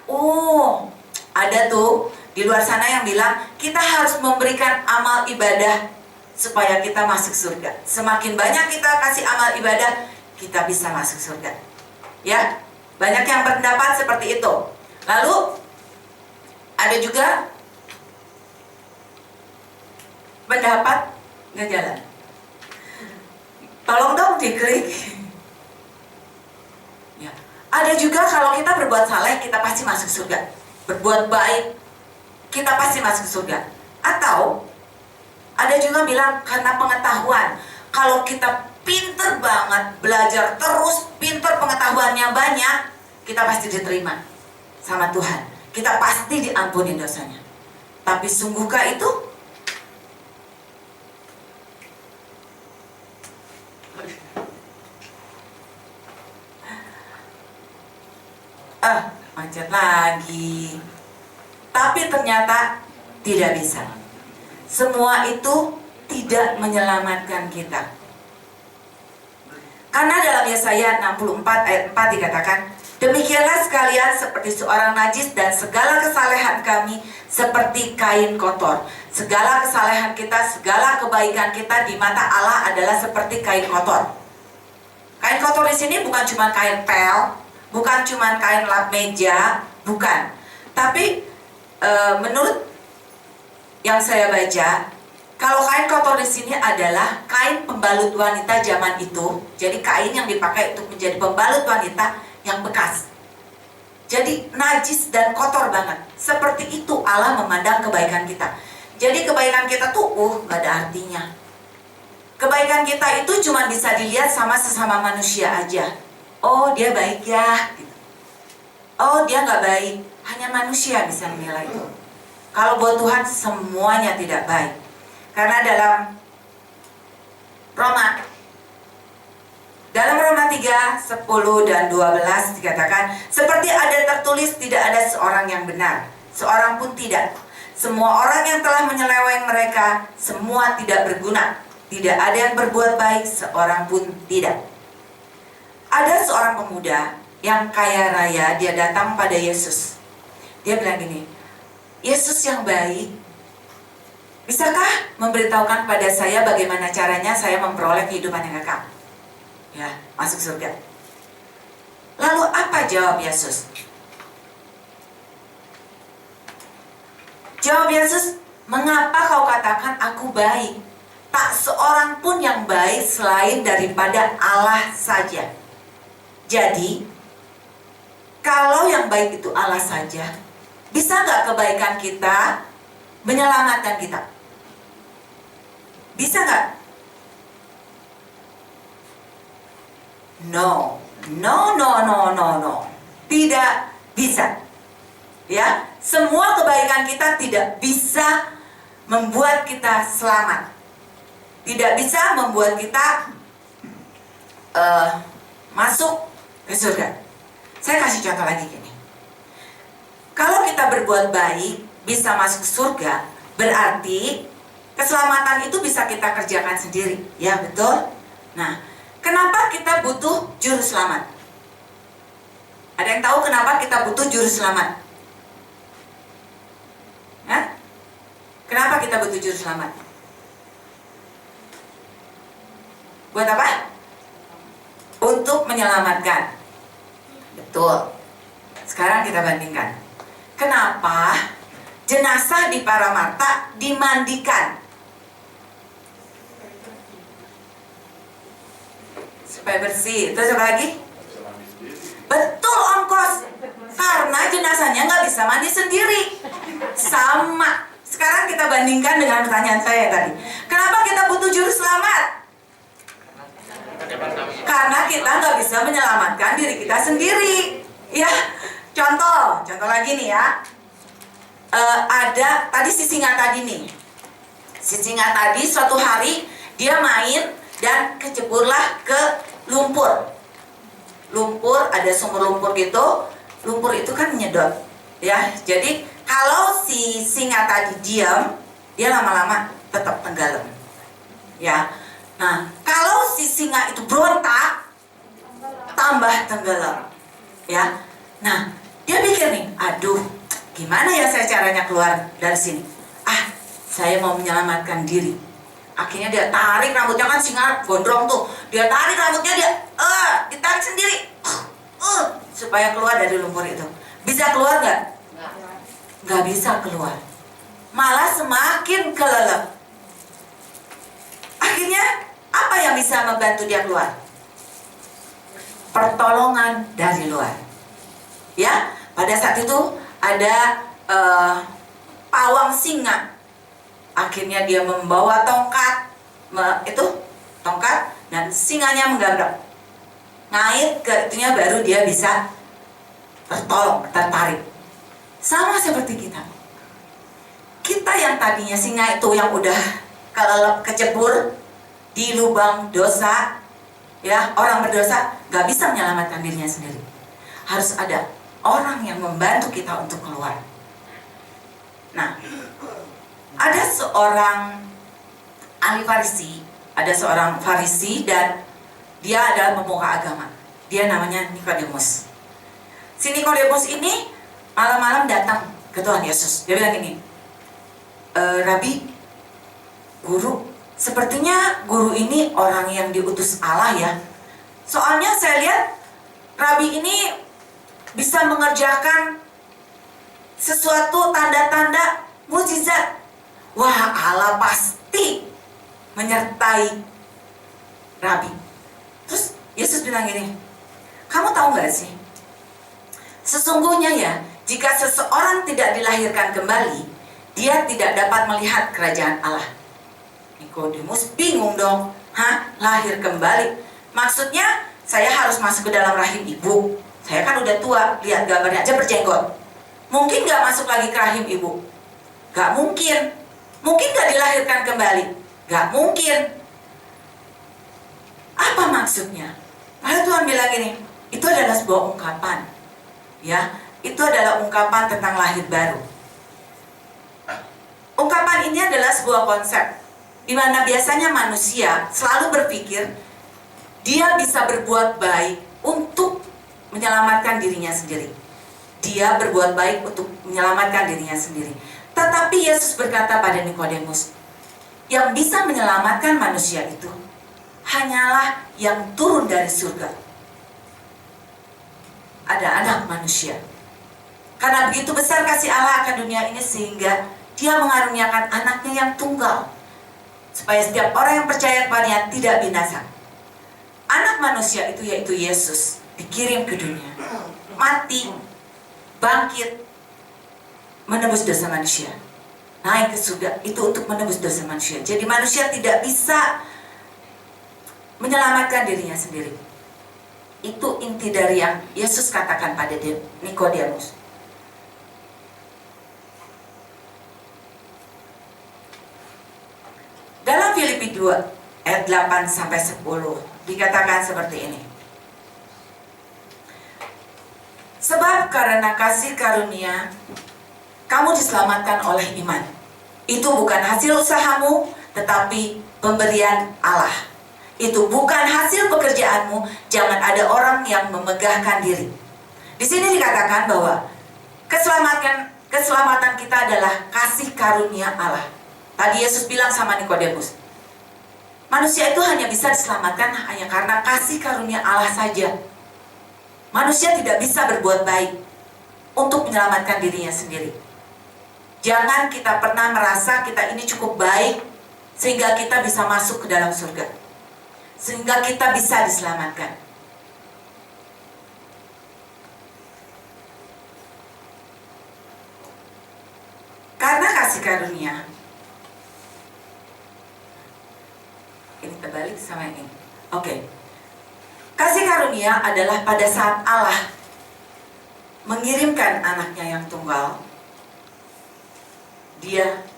ada tuh di luar sana yang bilang kita harus memberikan amal ibadah supaya kita masuk surga. Semakin banyak kita kasih amal ibadah, kita bisa masuk surga. Ya, banyak yang berpendapat seperti itu. Lalu ada juga pendapat nggak jalan. Tolong dong diklik. Ya. Ada juga kalau kita berbuat salah kita pasti masuk surga. Berbuat baik kita pasti masuk surga. Atau ada juga bilang karena pengetahuan. Kalau kita pinter banget, belajar terus, pinter pengetahuannya banyak, kita pasti diterima sama Tuhan. Kita pasti diampuni dosanya. Tapi sungguhkah itu? Macet lagi. Tapi ternyata tidak bisa. Semua itu tidak menyelamatkan kita. Karena dalam Yesaya 64 ayat 4 dikatakan, demikianlah sekalian seperti seorang najis dan segala kesalehan kami seperti kain kotor. Segala kesalehan kita, segala kebaikan kita di mata Allah adalah seperti kain kotor. Kain kotor di sini bukan cuma kain pel, bukan cuma kain lap meja, bukan. Tapi menurut yang saya baca, kalau kain kotor di sini adalah kain pembalut wanita zaman itu. Jadi kain yang dipakai untuk menjadi pembalut wanita yang bekas. Jadi najis dan kotor banget. Seperti itu Allah memandang kebaikan kita. Jadi kebaikan kita tuh gak ada artinya. Kebaikan kita itu cuma bisa dilihat sama sesama manusia aja. Oh dia baik ya gitu. Oh dia gak baik. Hanya manusia bisa menilai itu. Kalau buat Tuhan semuanya tidak baik. Karena dalam Roma 3, 10 dan 12 dikatakan, seperti ada tertulis tidak ada seorang yang benar, seorang pun tidak. Semua orang yang telah menyeleweng mereka, semua tidak berguna. Tidak ada yang berbuat baik, seorang pun tidak. Ada seorang pemuda yang kaya raya, dia datang pada Yesus. Dia bilang gini, Yesus yang baik, bisakah memberitahukan pada saya bagaimana caranya saya memperoleh kehidupan yang kekal? Ya, masuk surga. Lalu apa jawab Yesus? Jawab Yesus, mengapa kau katakan aku baik? Tak seorang pun yang baik selain daripada Allah saja. Jadi, kalau yang baik itu Allah saja, bisa nggak kebaikan kita menyelamatkan kita? Bisa nggak? No. Tidak bisa. Ya, semua kebaikan kita tidak bisa membuat kita selamat. Tidak bisa membuat kita masuk ke surga. Saya kasih contoh lagi gini. Kalau kita berbuat baik bisa masuk surga, berarti keselamatan itu bisa kita kerjakan sendiri. Ya, betul? Nah, kenapa kita butuh juru selamat? Ada yang tahu kenapa kita butuh juru selamat? Hah? Kenapa kita butuh juru selamat? Buat apa? Untuk menyelamatkan. Betul. Sekarang kita bandingkan. Kenapa jenazah di Paramarta dimandikan supaya bersih. Terus apa lagi? Betul, ongkos. Karena jenazahnya nggak bisa mandi sendiri. Sama. Sekarang kita bandingkan dengan pertanyaan saya tadi. Kenapa kita butuh juru selamat? Karena kita nggak bisa menyelamatkan diri kita sendiri. Ya, contoh lagi nih ya. Ada tadi si singa tadi nih. Si singa tadi suatu hari dia main dan keceburlah ke lumpur. Lumpur, ada sumber lumpur gitu. Lumpur itu kan menyedot, ya. Jadi kalau si singa tadi diam, dia lama-lama tetap tenggelam, ya. Nah, kalau si singa itu berontak, tambah tenggelam, ya. Nah, dia pikir nih, aduh, gimana ya saya caranya keluar dari sini? Saya mau menyelamatkan diri. Akhirnya dia tarik rambutnya, kan singa gondrong tuh. Dia tarik rambutnya, dia ditarik sendiri, supaya keluar dari lumpur itu. Bisa keluar nggak? Nggak bisa keluar. Malah semakin kelelep. Akhirnya apa yang bisa membantu dia keluar? Pertolongan dari luar. Ya, pada saat itu ada pawang singa. Akhirnya dia membawa tongkat, dan singanya menggabrak. Naik ke itunya, baru dia bisa tertarik. Sama seperti kita. Kita yang tadinya singa itu yang udah kelelep, kecebur di lubang dosa, ya, orang berdosa gak bisa menyelamatkan dirinya sendiri. Harus ada orang yang membantu kita untuk keluar. Nah, ada seorang ahli Farisi, ada seorang Farisi dan dia adalah pemuka agama. Dia namanya Nikodemus. Si Nikodemus ini malam-malam datang ke Tuhan Yesus. Dia bilang gini, Rabi, guru, sepertinya guru ini orang yang diutus Allah ya. Soalnya saya lihat Rabi ini bisa mengerjakan sesuatu tanda-tanda mukjizat. Wah, Allah pasti menyertai Rabi. Terus Yesus bilang gini, kamu tahu gak sih, sesungguhnya ya, jika seseorang tidak dilahirkan kembali, dia tidak dapat melihat kerajaan Allah. Nikodemus bingung dong. Lahir kembali? Maksudnya saya harus masuk ke dalam rahim ibu. Saya kan udah tua, lihat gambarnya aja berjenggot. Mungkin gak masuk lagi ke rahim ibu? Gak mungkin. Mungkin gak dilahirkan kembali? Gak mungkin. Apa maksudnya? Lalu Tuhan bilang gini, itu adalah sebuah ungkapan, ya, itu adalah ungkapan tentang lahir baru. Ungkapan ini adalah sebuah konsep di mana biasanya manusia selalu berpikir dia bisa berbuat baik untuk menyelamatkan dirinya sendiri. Dia berbuat baik untuk menyelamatkan dirinya sendiri. Tetapi Yesus berkata pada Nikodemus, yang bisa menyelamatkan manusia itu hanyalah yang turun dari surga. Ada anak manusia. Karena begitu besar kasih Allah akan dunia ini sehingga dia mengaruniakan anaknya yang tunggal, supaya setiap orang yang percaya kepadanya tidak binasa. Anak manusia itu yaitu Yesus dikirim ke dunia, mati, bangkit, menebus dosa manusia, naik ke surga, itu untuk menebus dosa manusia. Jadi manusia tidak bisa menyelamatkan dirinya sendiri. Itu inti dari yang Yesus katakan pada Nikodemus. Dalam Filipi 2 ayat 8 sampai 10 dikatakan seperti ini. Sebab karena kasih karunia kamu diselamatkan oleh iman. Itu bukan hasil usahamu, tetapi pemberian Allah. Itu bukan hasil pekerjaanmu, jangan ada orang yang memegahkan diri. Di sini dikatakan bahwa keselamatan kita adalah kasih karunia Allah. Tadi Yesus bilang sama Nikodemus, manusia itu hanya bisa diselamatkan hanya karena kasih karunia Allah saja. Manusia tidak bisa berbuat baik untuk menyelamatkan dirinya sendiri. Jangan kita pernah merasa kita ini cukup baik sehingga kita bisa masuk ke dalam surga, sehingga kita bisa diselamatkan. Karena kasih karunia, ini terbalik sama yang ini. Oke. Kasih karunia adalah pada saat Allah mengirimkan anaknya yang tunggal, Dia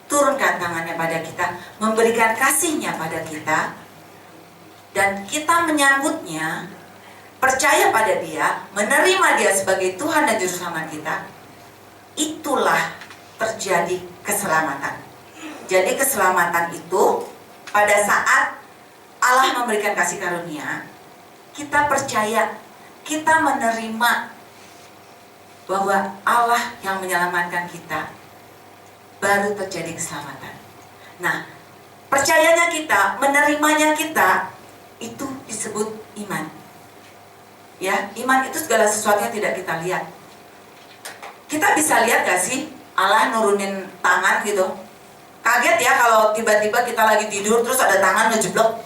turunkan tangannya pada kita, memberikan kasihnya pada kita, dan kita menyambutnya, percaya pada Dia, menerima Dia sebagai Tuhan dan Juru Selamat kita. Itulah terjadi keselamatan. Jadi keselamatan itu pada saat Allah memberikan kasih karunia, kita percaya, kita menerima bahwa Allah yang menyelamatkan kita, baru terjadi keselamatan. Nah, percayanya kita, menerimanya kita, itu disebut iman. Ya, iman itu segala sesuatu yang tidak kita lihat. Kita bisa lihat gak sih Allah nurunin tangan gitu? Kaget ya kalau tiba-tiba kita lagi tidur terus ada tangan ngejeblok.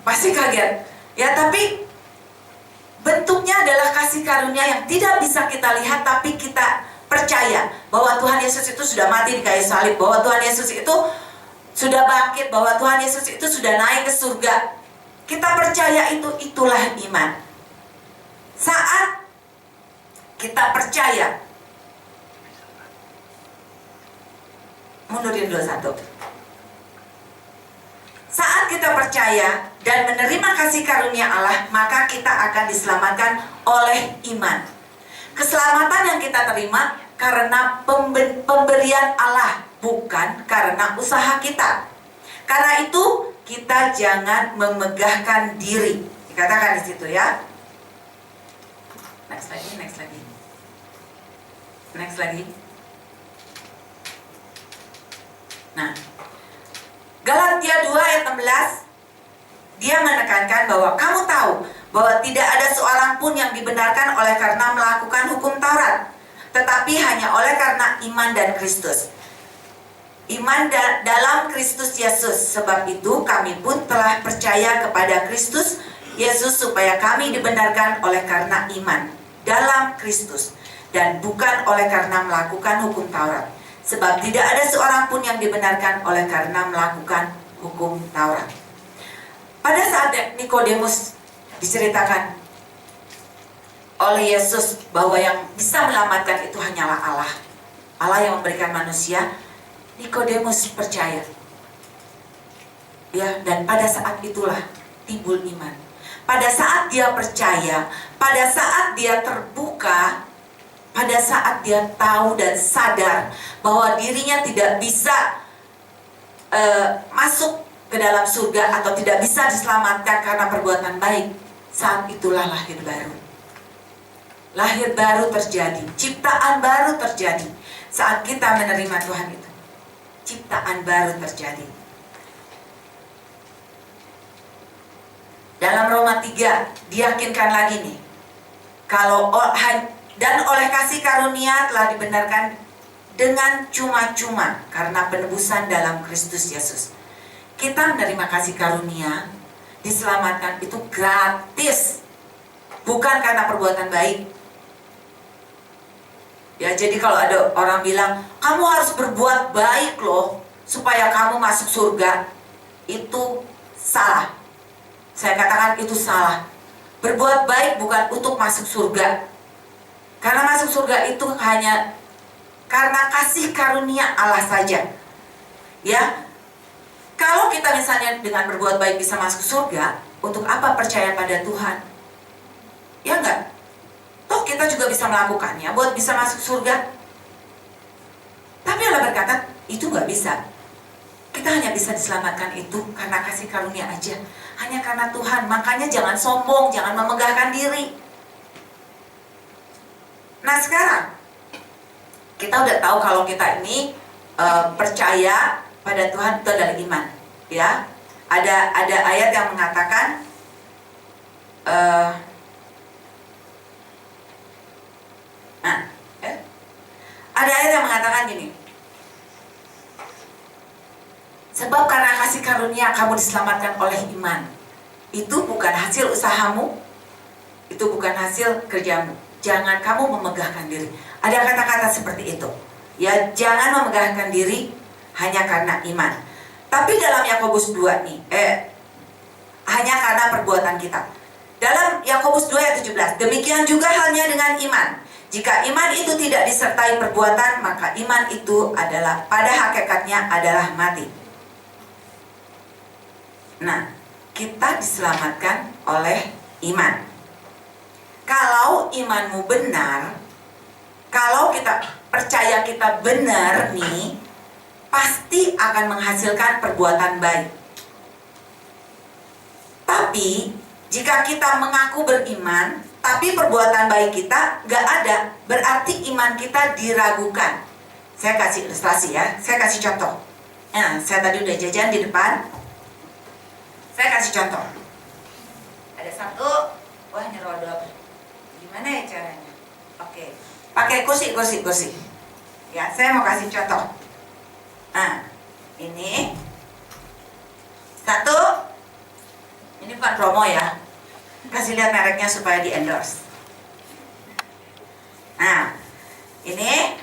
Pasti kaget. Ya, tapi bentuknya adalah kasih karunia yang tidak bisa kita lihat, tapi kita percaya bahwa Tuhan Yesus itu sudah mati di kayu salib, bahwa Tuhan Yesus itu sudah bangkit, bahwa Tuhan Yesus itu sudah naik ke surga. Kita percaya itu, itulah iman. Saat kita percaya, mundurin dulu satu. Saat kita percaya dan menerima kasih karunia Allah, maka kita akan diselamatkan oleh iman. Keselamatan yang kita terima karena pemberian Allah, bukan karena usaha kita. Karena itu kita jangan memegahkan diri. Dikatakan di situ ya. Next lagi, next lagi. Next lagi. Nah, Galatia 2 ayat 16, dia menekankan bahwa kamu tahu bahwa tidak ada seorang pun yang dibenarkan oleh karena melakukan hukum Taurat, tetapi hanya oleh karena iman dan Kristus. Iman dalam Kristus Yesus. Sebab itu kami pun telah percaya kepada Kristus Yesus supaya kami dibenarkan oleh karena iman dalam Kristus dan bukan oleh karena melakukan hukum Taurat. Sebab tidak ada seorang pun yang dibenarkan oleh karena melakukan hukum Taurat. Pada saat Nikodemus diceritakan oleh Yesus bahwa yang bisa menyelamatkan itu hanyalah Allah, Allah yang memberikan manusia, Nikodemus percaya. Ya, dan pada saat itulah timbul iman. Pada saat dia percaya, pada saat dia terbuka, pada saat dia tahu dan sadar bahwa dirinya tidak bisa masuk ke dalam surga atau tidak bisa diselamatkan karena perbuatan baik, saat itulah lahir baru. Lahir baru terjadi, ciptaan baru terjadi saat kita menerima Tuhan itu. Ciptaan baru terjadi. Dalam Roma 3 diyakinkan lagi nih, kalau dan oleh kasih karunia telah dibenarkan dengan cuma-cuma karena penebusan dalam Kristus Yesus. Kita menerima kasih karunia, diselamatkan itu gratis, bukan karena perbuatan baik. Ya, jadi kalau ada orang bilang, kamu harus berbuat baik loh supaya kamu masuk surga, itu salah. Saya katakan itu salah. Berbuat baik bukan untuk masuk surga. Karena masuk surga itu hanya karena kasih karunia Allah saja. Ya, kalau kita misalnya dengan berbuat baik bisa masuk surga, untuk apa percaya pada Tuhan? Ya enggak? Toh kita juga bisa melakukannya buat bisa masuk surga. Tapi Allah berkata, itu nggak bisa. Kita hanya bisa diselamatkan itu karena kasih karunia aja. Hanya karena Tuhan. Makanya jangan sombong, jangan memegahkan diri. Nah sekarang, kita udah tahu kalau kita ini percaya pada Tuhan itu adalah iman. Ya, ada ayat yang mengatakan, Ada ayat yang mengatakan gini, sebab karena kasih karunia kamu diselamatkan oleh iman. Itu bukan hasil usahamu, itu bukan hasil kerjamu. Jangan kamu memegahkan diri. Ada kata-kata seperti itu. Ya, jangan memegahkan diri hanya karena iman. Tapi dalam Yakobus 2 nih, hanya karena perbuatan kita. Dalam Yakobus 2 ayat 17, demikian juga halnya dengan iman. Jika iman itu tidak disertai perbuatan, maka iman itu adalah pada hakikatnya adalah mati. Nah, kita diselamatkan oleh iman. Kalau imanmu benar, kalau kita percaya kita benar nih, pasti akan menghasilkan perbuatan baik. Tapi jika kita mengaku beriman, tapi perbuatan baik kita gak ada, berarti iman kita diragukan. Saya kasih ilustrasi ya, saya kasih contoh. Nah, saya tadi udah jajan di depan. Saya kasih contoh. Ada satu, wah ini roda. Gimana ya caranya? Oke, pakai kursi. Ya, saya mau kasih contoh. Nah, ini satu. Ini bukan promo ya. Kasih lihat mereknya supaya di endorse. Nah, ini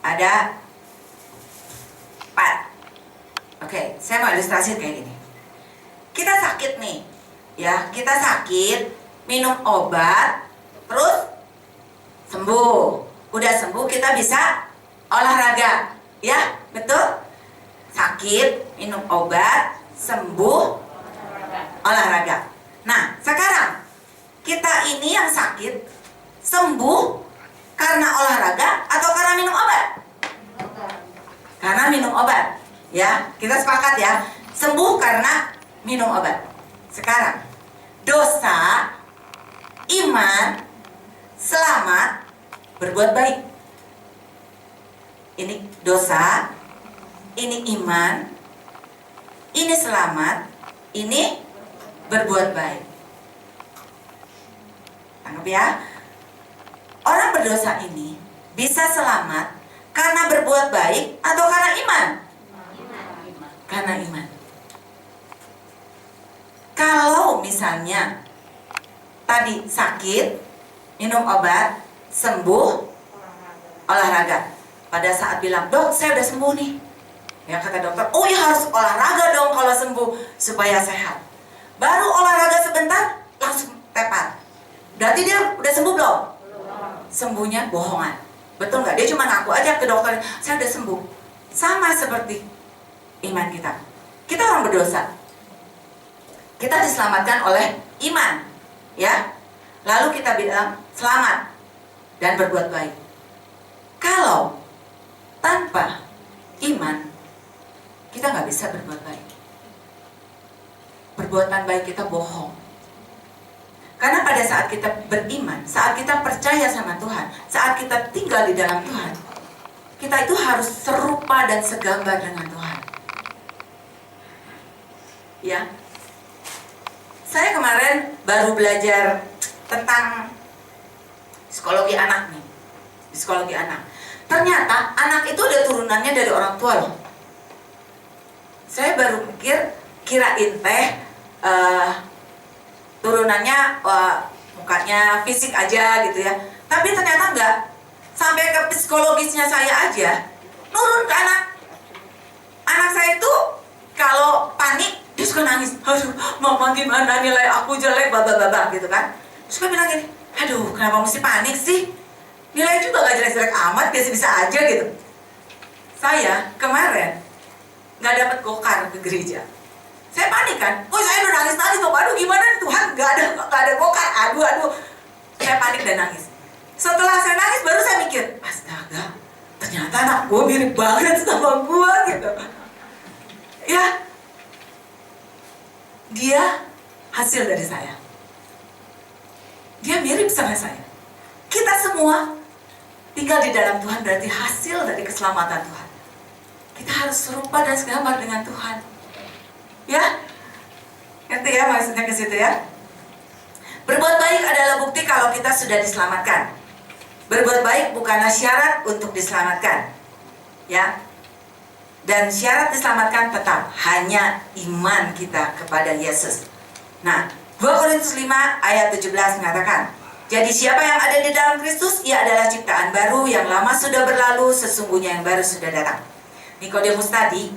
ada 4. Oke, saya mau ilustrasi kayak gini. Kita sakit nih, ya, kita sakit, minum obat, terus sembuh. Udah sembuh, kita bisa olahraga, ya, betul? Sakit, minum obat, sembuh, olahraga. Nah, sekarang kita ini yang sakit, sembuh karena olahraga atau karena minum obat? Karena minum obat, ya, kita sepakat ya, sembuh karena minum obat. Sekarang, dosa, iman, selamat, berbuat baik. Ini dosa, ini iman, ini selamat, ini berbuat baik. Anggap ya, orang berdosa ini bisa selamat karena berbuat baik atau karena iman? Karena iman. Kalau misalnya tadi sakit, minum obat, sembuh, olahraga. Pada saat bilang, dok saya udah sembuh nih. Ya kata dokter, oh ya harus olahraga dong kalau sembuh supaya sehat. Baru olahraga sebentar, langsung tepar. Berarti dia udah sembuh belum? Sembuhnya bohongan. Betul nggak? Dia cuma ngaku aja ke dokter, saya udah sembuh. Sama seperti iman kita. Kita orang berdosa. Kita diselamatkan oleh iman, ya. Lalu kita bilang selamat dan berbuat baik. Kalau tanpa iman, kita nggak bisa berbuat baik. Perbuatan baik kita bohong. Karena pada saat kita beriman, saat kita percaya sama Tuhan, saat kita tinggal di dalam Tuhan, kita itu harus serupa dan segambar dengan Tuhan. Ya. Saya kemarin baru belajar tentang psikologi anak nih. Psikologi anak. Ternyata anak itu ada turunannya dari orang tua loh. Saya baru pikir, kirain teh turunannya mukanya fisik aja gitu ya. Tapi ternyata enggak. Sampai ke psikologisnya saya aja nurun ke anak. Anak saya itu kalau panik dia suka nangis. Aduh, mama gimana nilai aku jelek, babak gitu kan. Suka bilang gini, aduh kenapa mesti panik sih? Nilai juga gak jelek-jelek amat, biasa-biasa aja gitu. Saya kemarin gak dapat gokar ke gereja. Saya panik kan, oh saya udah nangis-nangis tuh, aduh gimana nih Tuhan, gak ada gokar, aduh. Saya panik dan nangis. Setelah saya nangis baru saya mikir, astaga, ternyata anak gue mirip banget sama gue gitu. Ya, dia hasil dari saya. Dia mirip sama saya. Kita semua tinggal di dalam Tuhan berarti hasil dari keselamatan Tuhan. Kita harus serupa dan segambar dengan Tuhan. Ya? Ngerti ya maksudnya ke situ ya? Berbuat baik adalah bukti kalau kita sudah diselamatkan. Berbuat baik bukanlah syarat untuk diselamatkan, ya. Dan syarat diselamatkan tetap hanya iman kita kepada Yesus. Nah, 2 Korintus 5 ayat 17 mengatakan, jadi siapa yang ada di dalam Kristus, ia adalah ciptaan baru, yang lama sudah berlalu, sesungguhnya yang baru sudah datang. Nikodemus tadi,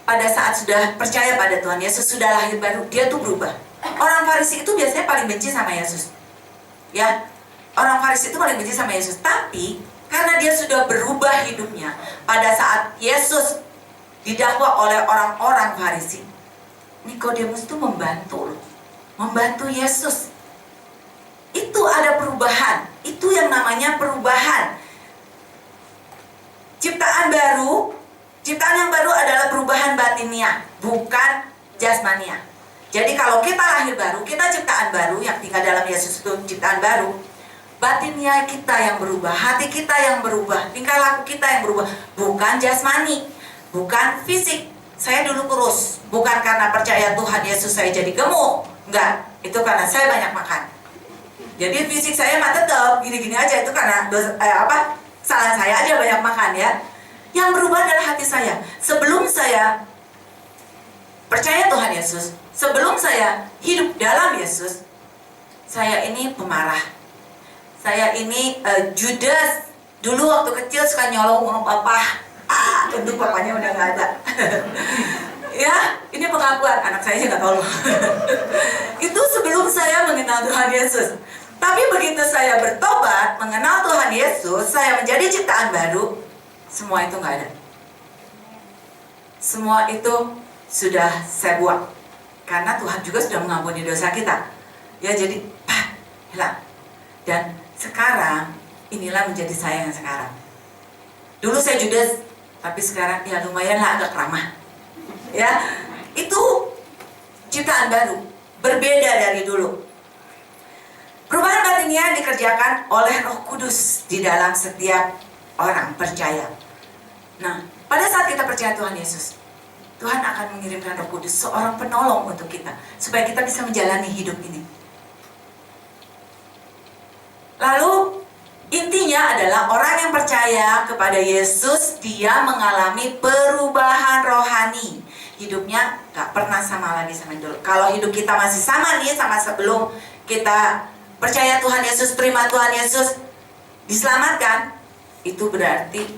pada saat sudah percaya pada Tuhan Yesus, sudah lahir baru, dia tuh berubah. Orang Farisi itu biasanya paling benci sama Yesus, ya. Orang Farisi itu paling benci sama Yesus, tapi karena dia sudah berubah hidupnya, pada saat Yesus didakwa oleh orang-orang Farisi, Nikodemus itu membantu Yesus. Itu ada perubahan, itu yang namanya perubahan. Ciptaan yang baru adalah perubahan batinia, bukan jasmania. Jadi kalau kita lahir baru, kita ciptaan baru, yang tinggal dalam Yesus itu ciptaan baru. Batinia kita yang berubah, hati kita yang berubah, tingkah laku kita yang berubah, bukan jasmani, bukan fisik. Saya dulu kurus, bukan karena percaya Tuhan Yesus saya jadi gemuk, enggak, itu karena saya banyak makan. Jadi fisik saya mah tetap gini-gini aja, itu karena kesalahan saya aja banyak makan, ya. Yang berubah adalah hati saya. Sebelum saya percaya Tuhan Yesus, sebelum saya hidup dalam Yesus, saya ini pemarah. Saya ini Judas. Dulu waktu kecil suka nyolong uang papa. Tentu papanya udah gak ada. Ya, ini pengakuan. Anak saya nggak tahu. Itu sebelum saya mengenal Tuhan Yesus. Tapi begitu saya bertobat, mengenal Tuhan Yesus, saya menjadi ciptaan baru, semua itu nggak ada. Semua itu sudah saya buang. Karena Tuhan juga sudah mengampuni dosa kita. Ya, jadi hilang. Dan sekarang inilah menjadi saya yang sekarang. Dulu saya Judas, tapi sekarang ya lumayan lah, agak ramah. Ya, itu ciptaan baru, berbeda dari dulu. Perubahan batinnya dikerjakan oleh Roh Kudus di dalam setiap orang percaya. Nah, pada saat kita percaya Tuhan Yesus, Tuhan akan mengirimkan Roh Kudus, seorang penolong untuk kita, supaya kita bisa menjalani hidup ini. Lalu intinya adalah orang yang percaya kepada Yesus, dia mengalami perubahan rohani. Hidupnya gak pernah sama lagi sama dulu. Kalau hidup kita masih sama nih sama sebelum kita percaya Tuhan Yesus, terima Tuhan Yesus, diselamatkan, itu berarti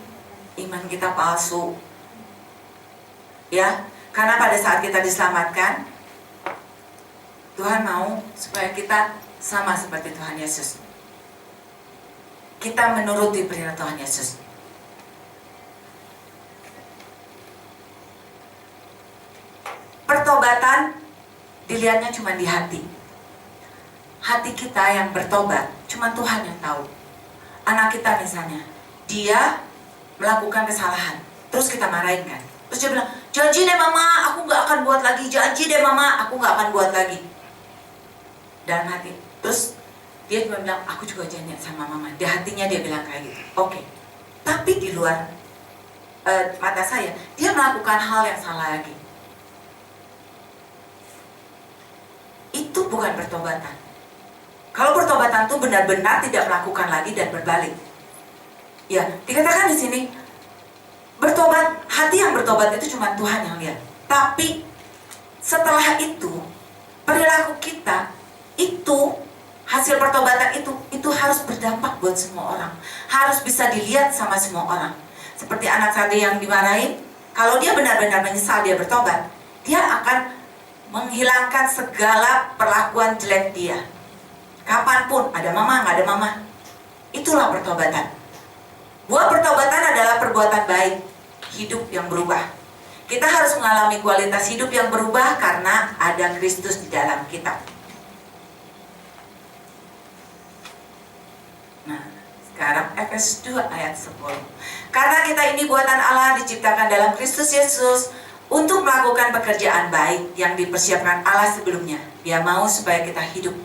iman kita palsu. Ya, karena pada saat kita diselamatkan, Tuhan mau supaya kita sama seperti Tuhan Yesus. Kita menuruti perintah Tuhan Yesus. Pertobatan dilihatnya cuma di hati. Hati kita yang bertobat, cuma Tuhan yang tahu. Anak kita misalnya, dia melakukan kesalahan, terus kita marahin kan. Terus dia bilang, janji deh mama, aku gak akan buat lagi. Janji deh mama, aku gak akan buat lagi. Dan hati, terus dia cuma bilang, aku juga janji sama mama. Di hatinya dia bilang kayak gitu. Oke. Tapi di luar mata saya, dia melakukan hal yang salah lagi. Itu bukan pertobatan. Kalau pertobatan itu benar-benar tidak melakukan lagi dan berbalik. Ya, dikatakan di sini, bertobat, hati yang bertobat itu cuma Tuhan yang lihat. Tapi setelah itu, perilaku kita itu, hasil pertobatan itu harus berdampak buat semua orang. Harus bisa dilihat sama semua orang. Seperti anak tadi yang dimarahin, kalau dia benar-benar menyesal dia bertobat, dia akan menghilangkan segala perlakuan jelek dia. Kapanpun, ada mama, nggak ada mama. Itulah pertobatan. Buat pertobatan adalah perbuatan baik, hidup yang berubah. Kita harus mengalami kualitas hidup yang berubah karena ada Kristus di dalam kita. Nah, sekarang Efesus 2 ayat 10. Karena kita ini buatan Allah, diciptakan dalam Kristus Yesus untuk melakukan pekerjaan baik yang dipersiapkan Allah sebelumnya. Dia mau supaya kita hidup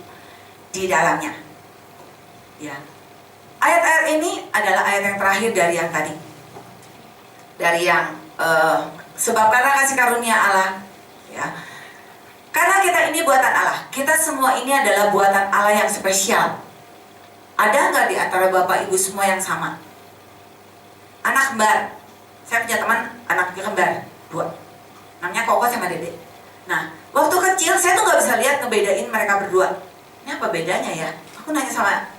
di dalamnya. Ya. Ayat-ayat ini adalah ayat yang terakhir dari yang tadi. Dari yang sebab karena kasih karunia Allah, ya. Karena kita ini buatan Allah. Kita semua ini adalah buatan Allah yang spesial. Ada nggak di antara bapak ibu semua yang sama? Anak kembar. Saya punya teman anaknya kembar 2. Namanya Koko sama Dede. Nah, waktu kecil saya tuh nggak bisa lihat ngebedain mereka berdua. Ini apa bedanya ya? Aku nanya sama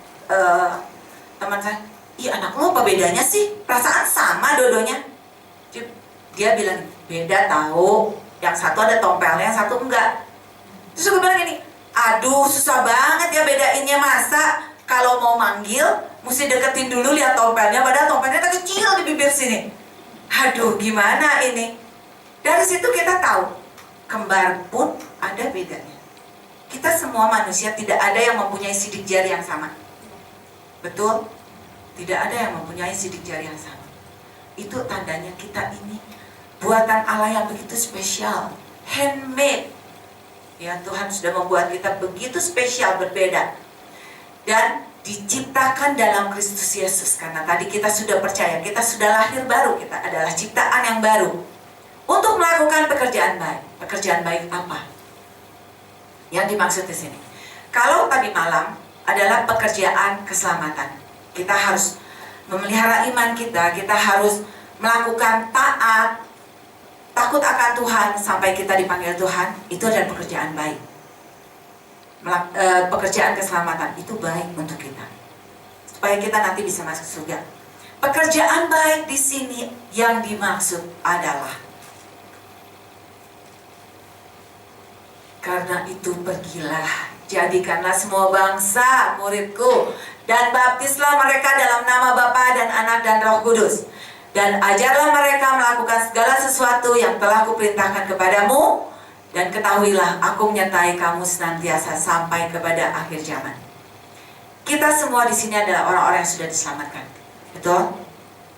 teman saya, "Ih, anak lo apa bedanya sih? Perasaan sama dua-duanya." Dia bilang, "Beda tahu. Yang satu ada tompelnya, yang satu enggak." Terus aku bilang gini, "Aduh, susah banget ya bedainnya, masa kalau mau manggil mesti deketin dulu lihat tompelnya, padahal tompelnya kecil di bibir sini." Aduh, gimana ini? Dari situ kita tahu kembar pun ada bedanya. Kita semua manusia, tidak ada yang mempunyai sidik jari yang sama. Betul? Tidak ada yang mempunyai sidik jari yang sama. Itu tandanya kita ini buatan Allah yang begitu spesial, handmade. Ya, Tuhan sudah membuat kita begitu spesial, berbeda. Dan diciptakan dalam Kristus Yesus. Karena tadi kita sudah percaya, kita sudah lahir baru, kita adalah ciptaan yang baru. Untuk melakukan pekerjaan baik. Pekerjaan baik apa yang dimaksud di sini? Kalau tadi malam adalah pekerjaan keselamatan. Kita harus memelihara iman kita, kita harus melakukan taat, takut akan Tuhan sampai kita dipanggil Tuhan. Itu adalah pekerjaan baik. Pekerjaan keselamatan itu baik untuk kita, supaya kita nanti bisa masuk surga. Pekerjaan baik di sini yang dimaksud adalah, karena itu pergilah, jadikanlah semua bangsa muridku, dan baptislah mereka dalam nama Bapa dan Anak dan Roh Kudus, dan ajarlah mereka melakukan segala sesuatu yang telah kuperintahkan kepadamu. Dan ketahuilah, aku menyertai kamu senantiasa sampai kepada akhir zaman. Kita semua di sini adalah orang-orang yang sudah diselamatkan. Betul?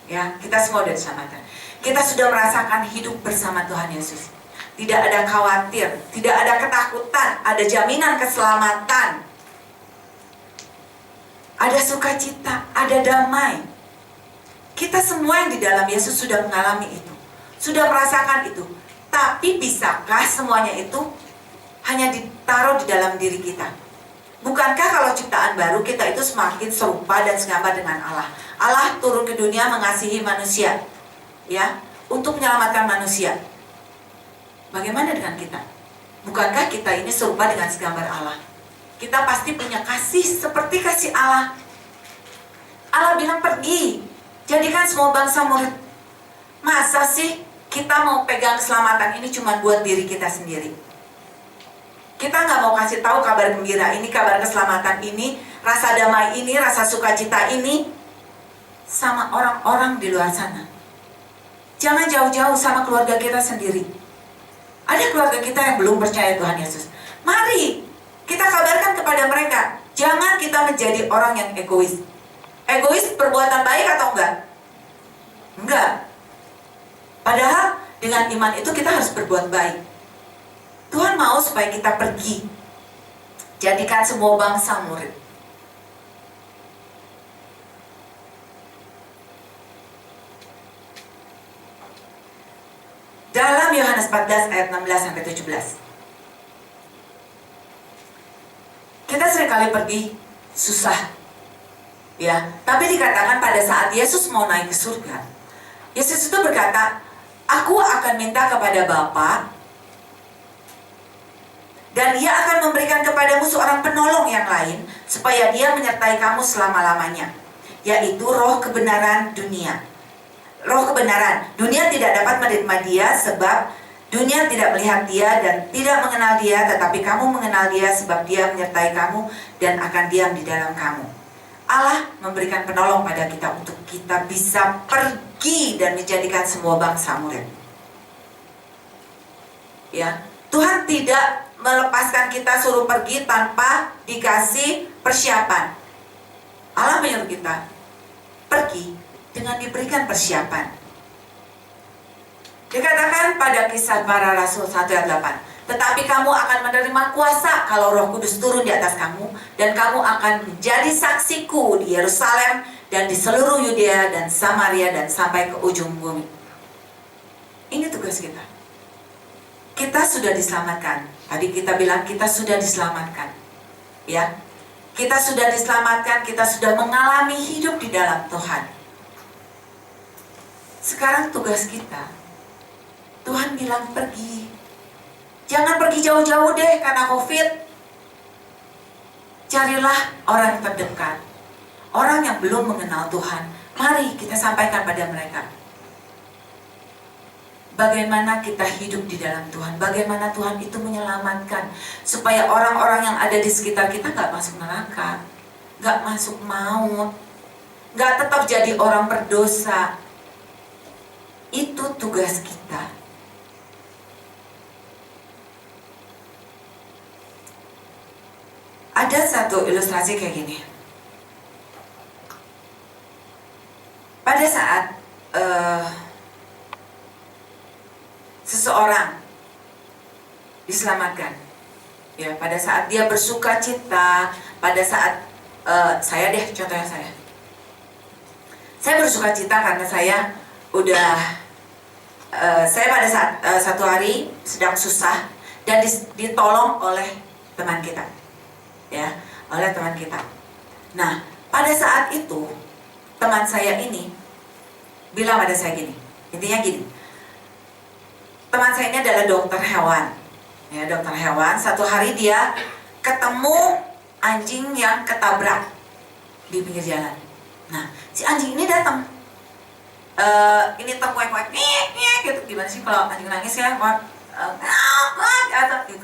Ya, kita semua sudah diselamatkan. Kita sudah merasakan hidup bersama Tuhan Yesus. Tidak ada khawatir, tidak ada ketakutan, ada jaminan keselamatan. Ada sukacita, ada damai. Kita semua yang di dalam Yesus sudah mengalami itu, sudah merasakan itu. Tapi bisakah semuanya itu hanya ditaruh di dalam diri kita? Bukankah kalau ciptaan baru kita itu semakin serupa dan segambar dengan Allah? Allah turun ke dunia mengasihi manusia, ya, untuk menyelamatkan manusia. Bagaimana dengan kita? Bukankah kita ini serupa dengan segambar Allah? Kita pasti punya kasih seperti kasih Allah. Allah bilang pergi, jadikan semua bangsa murid. Masa sih kita mau pegang keselamatan ini cuma buat diri kita sendiri? Kita nggak mau kasih tahu kabar gembira ini, kabar keselamatan ini, rasa damai ini, rasa sukacita ini sama orang-orang di luar sana. Jangan jauh-jauh sama keluarga kita sendiri. Ada keluarga kita yang belum percaya Tuhan Yesus. Mari kita kabarkan kepada mereka. Jangan kita menjadi orang yang egois. Egois perbuatan baik atau enggak? Enggak. Padahal dengan iman itu kita harus berbuat baik. Tuhan mau supaya kita pergi, jadikan semua bangsa murid. Dalam Yohanes 14 ayat 16-17, kita seringkali pergi susah, ya. Tapi dikatakan pada saat Yesus mau naik ke surga, Yesus itu berkata, "Aku akan minta kepada Bapa, dan Ia akan memberikan kepadamu seorang penolong yang lain, supaya Dia menyertai kamu selama-lamanya, yaitu Roh kebenaran dunia." Roh kebenaran. Dunia tidak dapat menerima Dia, sebab dunia tidak melihat Dia dan tidak mengenal Dia, tetapi kamu mengenal Dia, sebab Dia menyertai kamu dan akan diam di dalam kamu. Allah memberikan penolong pada kita untuk kita bisa pergi dan menjadikan semua bangsa murid. Ya, Tuhan tidak melepaskan kita suruh pergi tanpa dikasih persiapan. Allah menyuruh kita pergi dengan diberikan persiapan. Dikatakan pada Kisah Para Rasul 1 ayat 8, "Tetapi kamu akan menerima kuasa kalau Roh Kudus turun di atas kamu, dan kamu akan menjadi saksiku di Yerusalem dan di seluruh Yudea dan Samaria dan sampai ke ujung bumi." Ini tugas kita. Kita sudah diselamatkan. Tadi kita bilang kita sudah diselamatkan. Ya. Kita sudah diselamatkan, kita sudah mengalami hidup di dalam Tuhan. Sekarang tugas kita, Tuhan bilang pergi. Jangan pergi jauh-jauh deh karena COVID. Carilah orang terdekat, orang yang belum mengenal Tuhan. Mari kita sampaikan pada mereka bagaimana kita hidup di dalam Tuhan, bagaimana Tuhan itu menyelamatkan, supaya orang-orang yang ada di sekitar kita gak masuk neraka, gak masuk maut, gak tetap jadi orang berdosa. Itu tugas kita. Ada satu ilustrasi kayak gini. Pada saat seseorang diselamatkan, ya, pada saat dia bersuka cita, pada saat saya deh, contohnya saya bersuka cita karena saya udah saya pada saat satu hari sedang susah dan ditolong oleh teman kita, ya, oleh teman kita. Nah, pada saat itu teman saya ini bilang pada saya gini, intinya gini. Teman saya ini adalah dokter hewan, ya, dokter hewan. Satu hari dia ketemu anjing yang ketabrak di pinggir jalan. Nah, si anjing ini datang, ini terkuek-kuek, gitu. Gimana sih kalau anjing nangis ya?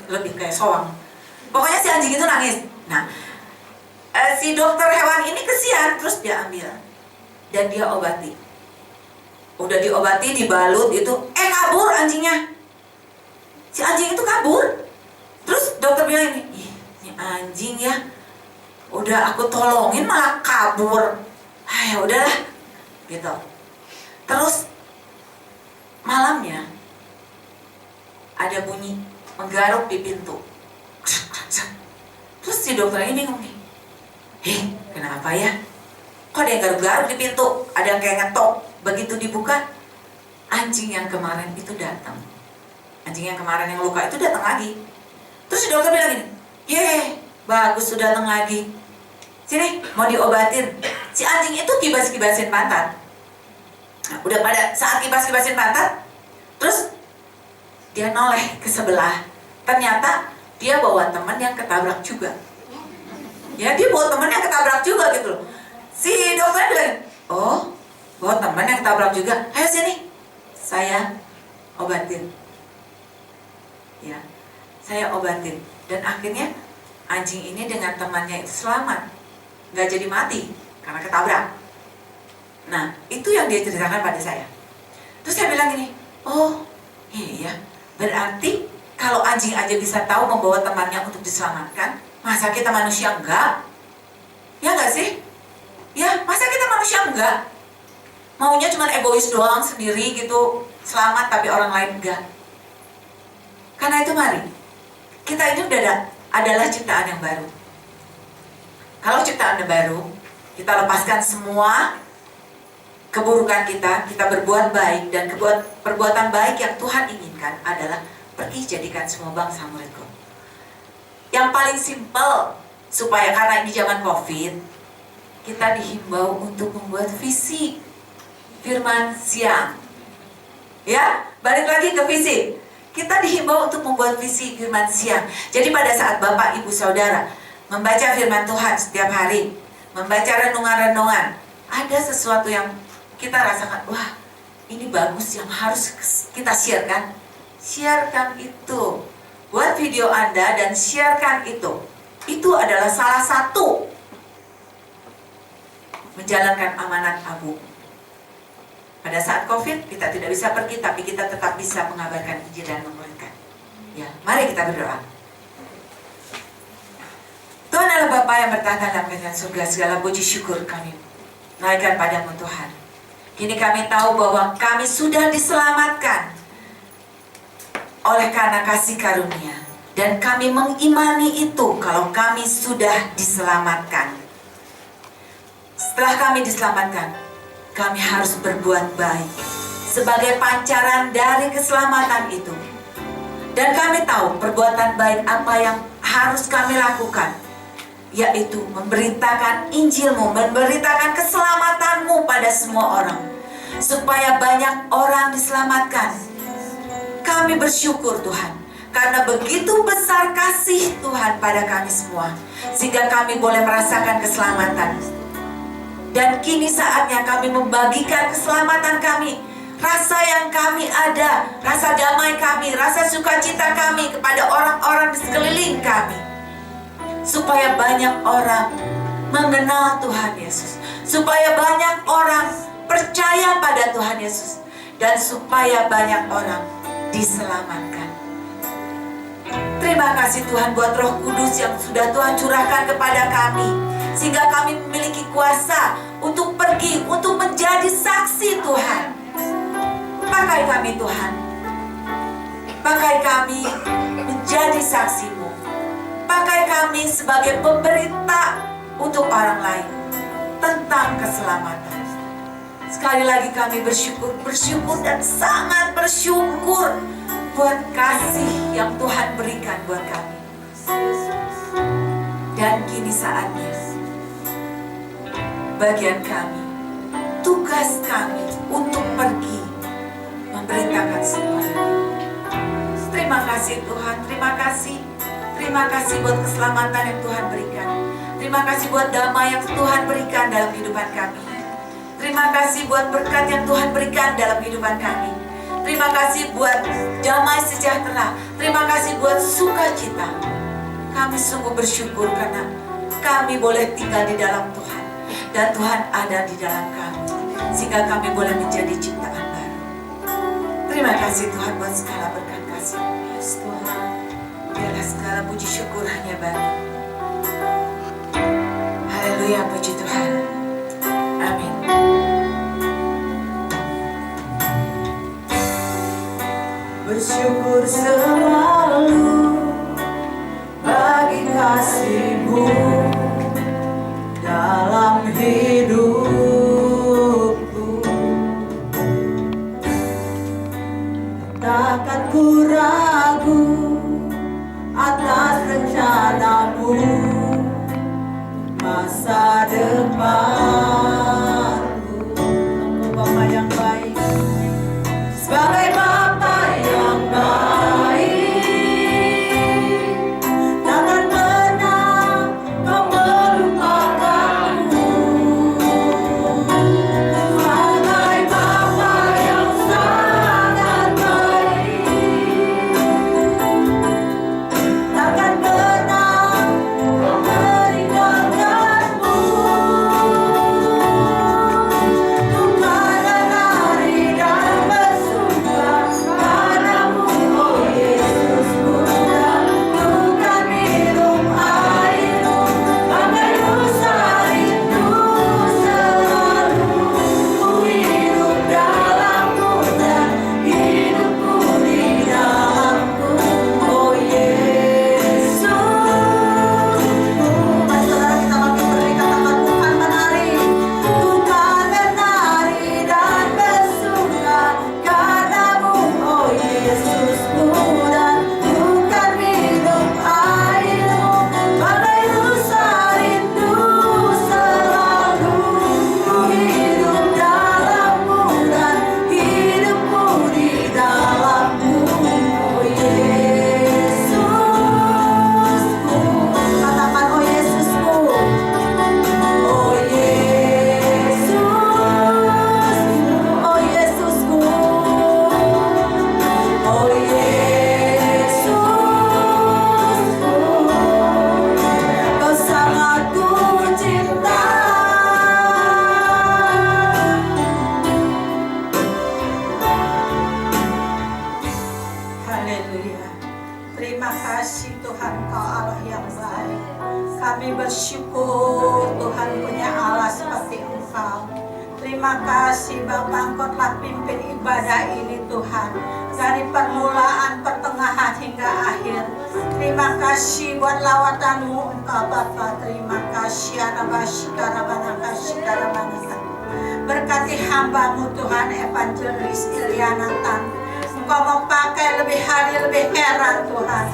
Lebih kayak soang. Pokoknya si anjing itu nangis. Nah, si dokter hewan ini kesian, terus dia ambil dan dia obati. Udah diobati, dibalut itu, kabur anjingnya. Si anjing itu kabur. Terus dokter bilang ini anjing ya, udah aku tolongin malah kabur. Ya udahlah, gitu. Terus malamnya ada bunyi menggaruk di pintu. Terus si dokter ini bingung nih. Kenapa ya? Kok ada yang garuk-garuk di pintu? Ada yang kayak ngetok. Begitu dibuka, anjing yang kemarin itu datang. Anjing yang kemarin yang luka itu datang lagi. Terus si dokter bilang gini, bagus sudah datang lagi. Sini, mau diobatin. Si anjing itu kibas-kibasin pantat. Nah, udah pada saat kibas-kibasin pantat, terus dia noleh ke sebelah. Ternyata dia bawa teman yang ketabrak juga. Ya, dia bawa teman yang ketabrak juga gitu loh. Si dokter bilang, bawa teman yang ketabrak juga. Ayo sini, saya obatin. Ya, saya obatin. Dan akhirnya anjing ini dengan temannya itu selamat, nggak jadi mati karena ketabrak. Nah, itu yang dia ceritakan pada saya. Terus saya bilang gini, iya, berarti kalau anjing aja bisa tahu membawa temannya untuk diselamatkan, masa kita manusia enggak? Ya enggak sih? Ya, masa kita manusia enggak? Maunya cuma egois doang sendiri gitu, selamat tapi orang lain enggak. Karena itu mari, kita ini adalah ciptaan yang baru. Kalau ciptaan yang baru, kita lepaskan semua keburukan kita berbuat baik, dan perbuatan baik yang Tuhan inginkan adalah pergi jadikan semua bangsa muridku. Yang paling simpel, supaya karena ini zaman COVID, kita dihimbau untuk membuat visi firman siang. Ya, balik lagi ke visi. Kita dihimbau untuk membuat visi firman siang. Jadi pada saat Bapak, Ibu, Saudara membaca firman Tuhan setiap hari, membaca renungan-renungan, ada sesuatu yang kita rasakan, wah ini bagus yang harus kita sharekan. Sharekan itu. Buat video Anda dan sharekan itu. Itu adalah salah satu menjalankan amanat abu. Pada saat COVID kita tidak bisa pergi, tapi kita tetap bisa mengabarkan Injil dan memuridkan. Ya, mari kita berdoa. Tuhan adalah Bapa yang bertahta dalam kerajaan surga, segala puji syukur kami naikkan padamu Tuhan. Kini kami tahu bahwa kami sudah diselamatkan oleh karena kasih karunia, dan kami mengimani itu kalau kami sudah diselamatkan. Setelah kami diselamatkan, kami harus berbuat baik sebagai pancaran dari keselamatan itu. Dan kami tahu perbuatan baik apa yang harus kami lakukan, yaitu memberitakan Injil-Mu, memberitakan keselamatan-Mu pada semua orang, supaya banyak orang diselamatkan. Kami bersyukur Tuhan, karena begitu besar kasih Tuhan pada kami semua, sehingga kami boleh merasakan keselamatan. Dan kini saatnya kami membagikan keselamatan kami, rasa yang kami ada, rasa damai kami, rasa sukacita kami kepada orang-orang di sekeliling kami, supaya banyak orang mengenal Tuhan Yesus, supaya banyak orang percaya pada Tuhan Yesus, dan supaya banyak orang diselamatkan. Terima kasih Tuhan buat Roh Kudus yang sudah Tuhan curahkan kepada kami, sehingga kami memiliki kuasa untuk pergi, untuk menjadi saksi Tuhan. Pakai kami Tuhan, pakai kami menjadi saksi-Mu, pakai kami sebagai pemberita untuk orang lain tentang keselamatan. Sekali lagi kami bersyukur dan sangat bersyukur buat kasih yang Tuhan berikan buat kami. Dan kini saatnya bagian kami, tugas kami untuk pergi memberitakan semuanya. Terima kasih Tuhan, terima kasih buat keselamatan yang Tuhan berikan. Terima kasih buat damai yang Tuhan berikan dalam kehidupan kami. Terima kasih buat berkat yang Tuhan berikan dalam kehidupan kami. Terima kasih buat damai sejahtera. Terima kasih buat sukacita. Kami sungguh bersyukur karena kami boleh tinggal di dalam Tuhan, dan Tuhan ada di dalam kami, sehingga kami boleh menjadi ciptaan baru. Terima kasih Tuhan buat segala berkat kasih. Yes, Tuhan, biarlah segala puji syukur hanya Bapa. Haleluya, puji Tuhan. Amin. Bersyukur selalu bagi kasih-Mu dalam hidupku. Takkan ku ragu atas rencana-Mu masa depanku. Engkau Bapa yang baik, sebagai Bapa yang baik, takkan pernah Kau melupakanku. Sebagai Bapa yang sangat baik, takkan pernah Kau meninggalkanku. Kami bersyukur Tuhan punya Allah seperti Engkau. Terima kasih Bapa, Engkau telah pimpin ibadah ini Tuhan, dari permulaan, pertengahan hingga akhir. Terima kasih buat lawatan-Mu Engkau Bapa. Terima kasih berkati hamba-Mu Tuhan Evangelis Ilya Nathan. Engkau mau pakai lebih hari lebih heran Tuhan.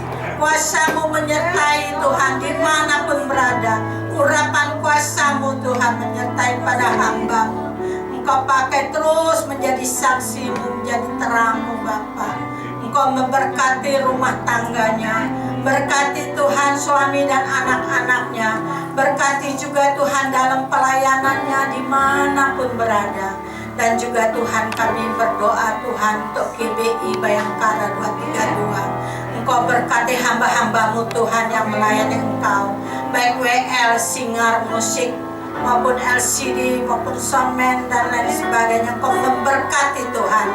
kuasa-Mu menyertai Tuhan dimanapun berada. Urapan kuasa-Mu Tuhan menyertai pada hamba-Mu. Engkau pakai terus menjadi saksi-Mu, menjadi terang-Mu Bapa. Engkau memberkati rumah tangganya, berkati Tuhan suami dan anak-anaknya, berkati juga Tuhan dalam pelayanannya dimanapun berada. Dan juga Tuhan kami berdoa Tuhan untuk GBI Bayangkara 232. Engkau berkati hamba-hamba-Mu Tuhan yang melayani Engkau, baik WL, singar, musik, maupun LCD, maupun soundman dan lain sebagainya. Engkau memberkati Tuhan.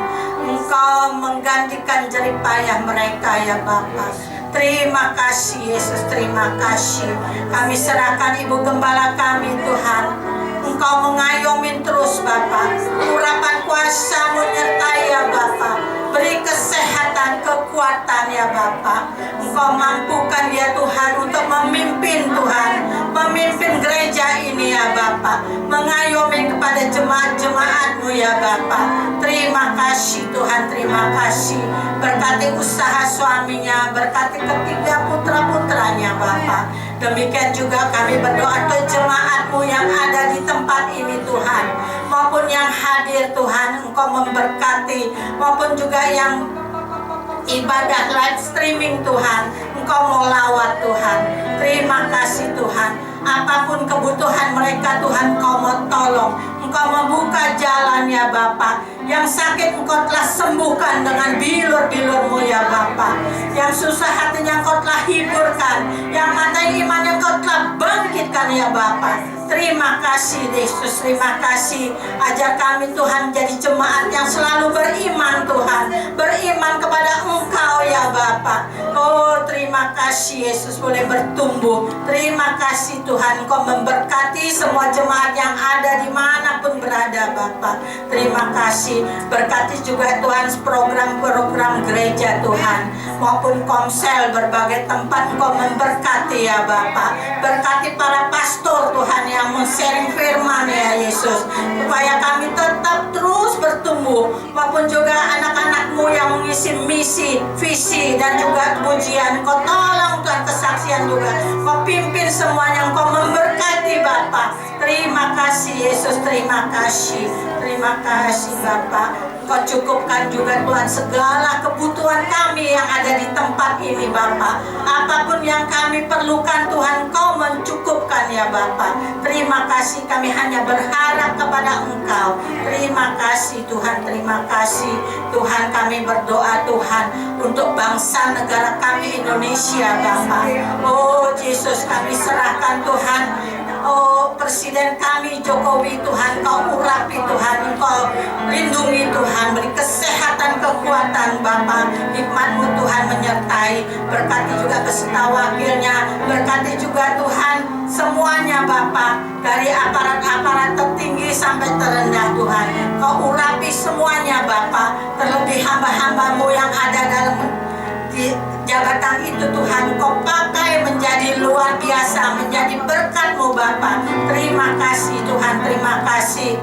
Engkau menggantikan jerih payah mereka ya Bapa. Terima kasih Yesus, terima kasih. Kami serahkan Ibu Gembala kami Tuhan. Engkau mengayomi terus Bapa. Urapan kuasa menyertai ya Bapa. Beri kesehatan, kekuatan ya Bapa. Engkau mampukan ya Tuhan untuk memimpin Tuhan, memimpin gereja ini ya Bapa, mengayomi kepada jemaat-jemaat-Mu ya Bapa. Terima kasih Tuhan, terima kasih. Berkati usaha suaminya, berkati ketiga putra-putranya Bapa. Demikian juga kami berdoa untuk jemaat-Mu yang ada di tempat ini Tuhan, maupun yang hadir Tuhan. Engkau memberkati, maupun juga yang ibadah live streaming Tuhan. Engkau mau lawat Tuhan. Terima kasih Tuhan. Apapun kebutuhan mereka Tuhan, Engkau mau tolong. Engkau membuka jalan ya Bapa. Yang sakit Engkau telah sembuhkan dengan bilur-bilur-Mu ya Bapa. Yang susah hatinya Engkau telah hiburkan. Yang mata iman Engkau telah bangkitkan ya Bapa. Terima kasih Yesus, terima kasih. Ajar kami Tuhan jadi jemaat yang selalu beriman Tuhan, beriman kepada Engkau ya Bapa. Oh terima kasih Yesus, boleh bertumbuh. Terima kasih Tuhan, Engkau memberkati semua jemaat yang ada dimanapun berada Bapa. Terima kasih. Berkati juga Tuhan program-program gereja Tuhan, maupun komsel berbagai tempat. Engkau memberkati ya Bapa. Berkati para pastor Tuhan yang men-sharing firman ya Yesus, supaya kami tetap terus bertumbuh, maupun juga anak-anak-Mu yang mengisi misi, visi dan juga pujian. Engkau tolong Tuhan, kesaksian juga. Engkau pimpin semuanya, Engkau memberkati Bapa. Terima kasih Yesus, terima kasih. Terima kasih Bapa. Engkau cukupkan juga Tuhan segala kebutuhan kami yang ada di tempat ini Bapa. Apapun yang kami perlukan Tuhan, Engkau mencukupkan ya Bapa. Terima kasih, kami hanya berharap kepada Engkau. Terima kasih Tuhan, terima kasih Tuhan. Kami berdoa Tuhan untuk bangsa negara kami Indonesia Bapa. Oh Yesus, kami serahkan Tuhan. Oh Presiden kami Jokowi Tuhan, Kau urapi Tuhan, Engkau lindungi Tuhan, beri kesehatan, kekuatan Bapa. Hikmat-Mu Tuhan menyertai. Berkati juga beserta wakilnya, berkati juga Tuhan semuanya Bapa, dari aparat-aparat tertinggi sampai terendah Tuhan. Kau urapi semuanya Bapa, terlebih hamba-hamba-Mu yang ada dalam di jabatan itu Tuhan. Kau pakai menjadi luar biasa, menjadi berkat-Mu Bapa. Terima kasih Tuhan, terima kasih.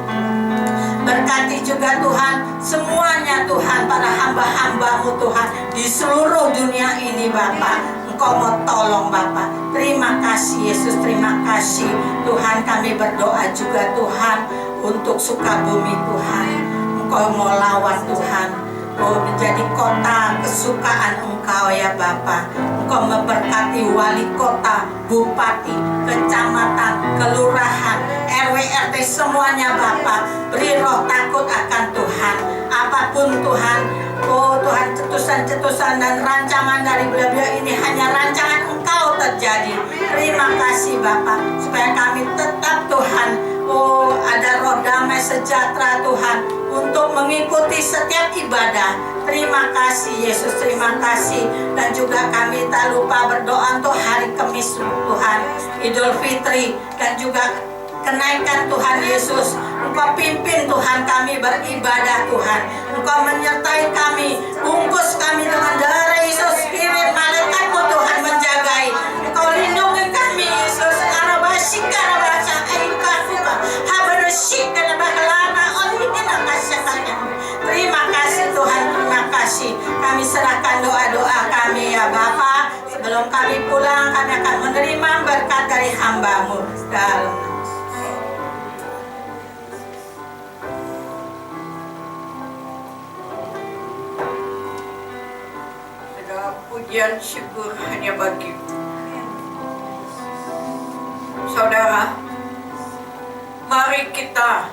Berkati juga Tuhan semuanya Tuhan, para hamba-hamba-Mu Tuhan di seluruh dunia ini Bapa. Engkau mau tolong Bapa. Terima kasih Yesus, terima kasih Tuhan. Kami berdoa juga Tuhan untuk Sukabumi Tuhan. Engkau mau lawat Tuhan, oh menjadi kota kesukaan Engkau ya Bapa. Engkau memberkati wali kota, bupati, kecamatan, kelurahan, RW, RT semuanya Bapa. Beri roh takut akan Tuhan. Apapun Tuhan, oh Tuhan, cetusan-cetusan dan rancangan dari beliau-beliau ini hanya rancangan Engkau terjadi. Terima kasih Bapa, supaya kami tetap Tuhan, oh ada roh damai sejahtera Tuhan, untuk mengikuti setiap ibadah. Terima kasih Yesus, terima kasih. Dan juga kami tak lupa berdoa untuk hari Kamis Tuhan, Idul Fitri, dan juga kenaikan Tuhan Yesus. Engkau pimpin Tuhan kami beribadah Tuhan. Engkau menyertai kami, bungkus kami dengan darah Yesus. Kirim malaikat-Mu Tuhan menjagai. Engkau lindungi kami Yesus. Terima kasih Tuhan, terima kasih. Kami serahkan doa-doa kami ya Bapa. Sebelum kami pulang, kami akan menerima berkat dari hamba-Mu. Dalam segala pujian syukur hanya bagi-Mu. Saudara, mari kita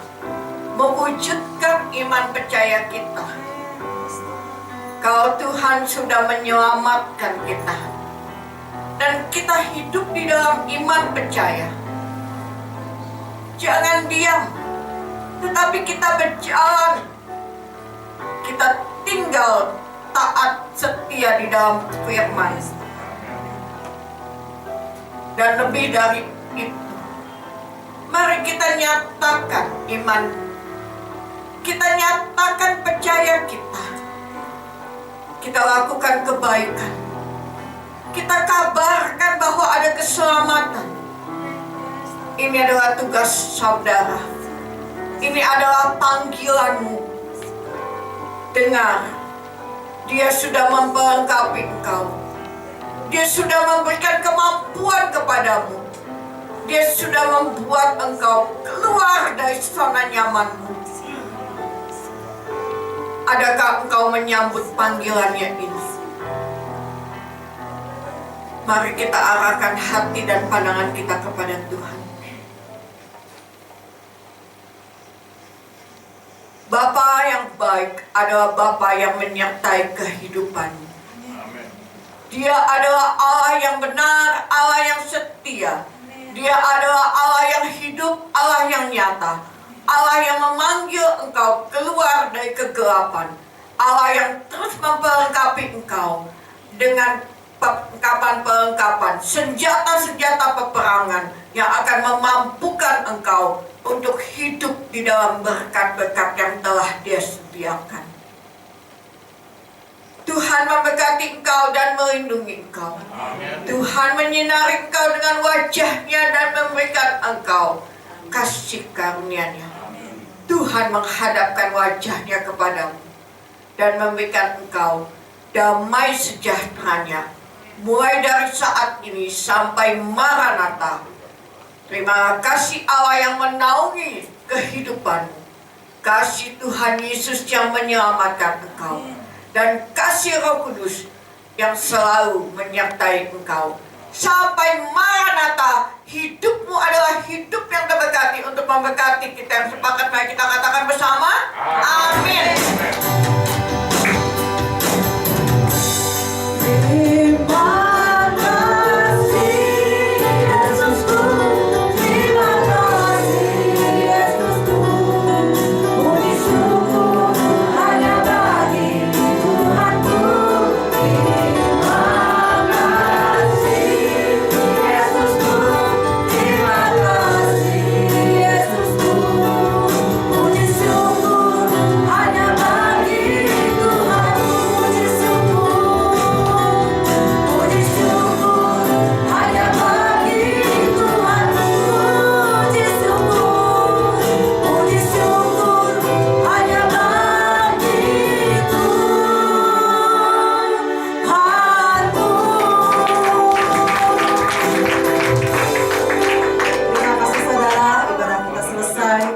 mewujudkan iman percaya kita. Kalau Tuhan sudah menyelamatkan kita dan kita hidup di dalam iman percaya, jangan diam, tetapi kita berjalan, kita tinggal taat setia di dalam firman. Dan lebih dari itu, mari kita nyatakan iman, kita nyatakan percaya kita. Kita lakukan kebaikan, kita kabarkan bahwa ada keselamatan. Ini adalah tugas saudara, ini adalah panggilanmu. Dengar, Dia sudah memperlengkapi engkau, Dia sudah memberikan kemampuan kepadamu, Dia sudah membuat engkau keluar dari zona nyamanmu. Adakah engkau menyambut panggilannya ini? Mari kita arahkan hati dan pandangan kita kepada Tuhan. Bapa yang baik adalah Bapa yang menyertai kehidupanmu. Dia adalah Allah yang benar, Allah yang setia. Dia adalah Allah yang hidup, Allah yang nyata. Allah yang memanggil engkau keluar dari kegelapan. Allah yang terus memperlengkapi engkau dengan perlengkapan-perlengkapan, senjata-senjata peperangan yang akan memampukan engkau untuk hidup di dalam berkat-berkat yang telah Dia sediakan. Tuhan memberkati engkau dan melindungi engkau. Tuhan menyinari engkau dengan wajah-Nya dan memberikan engkau kasih karunia-Nya. Tuhan menghadapkan wajah-Nya kepadamu dan memberikan engkau damai sejahtera-Nya mulai dari saat ini sampai Maranatha. Terima kasih Allah yang menaungi kehidupanmu, kasih Tuhan Yesus yang menyelamatkan engkau, dan kasih Roh Kudus yang selalu menyertai engkau. Sampai Maranatha, hidupmu adalah hidup yang terberkati untuk memberkati kita yang sepakat. Mari kita katakan bersama, amin.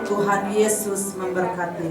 Tuhan Yesus memberkati.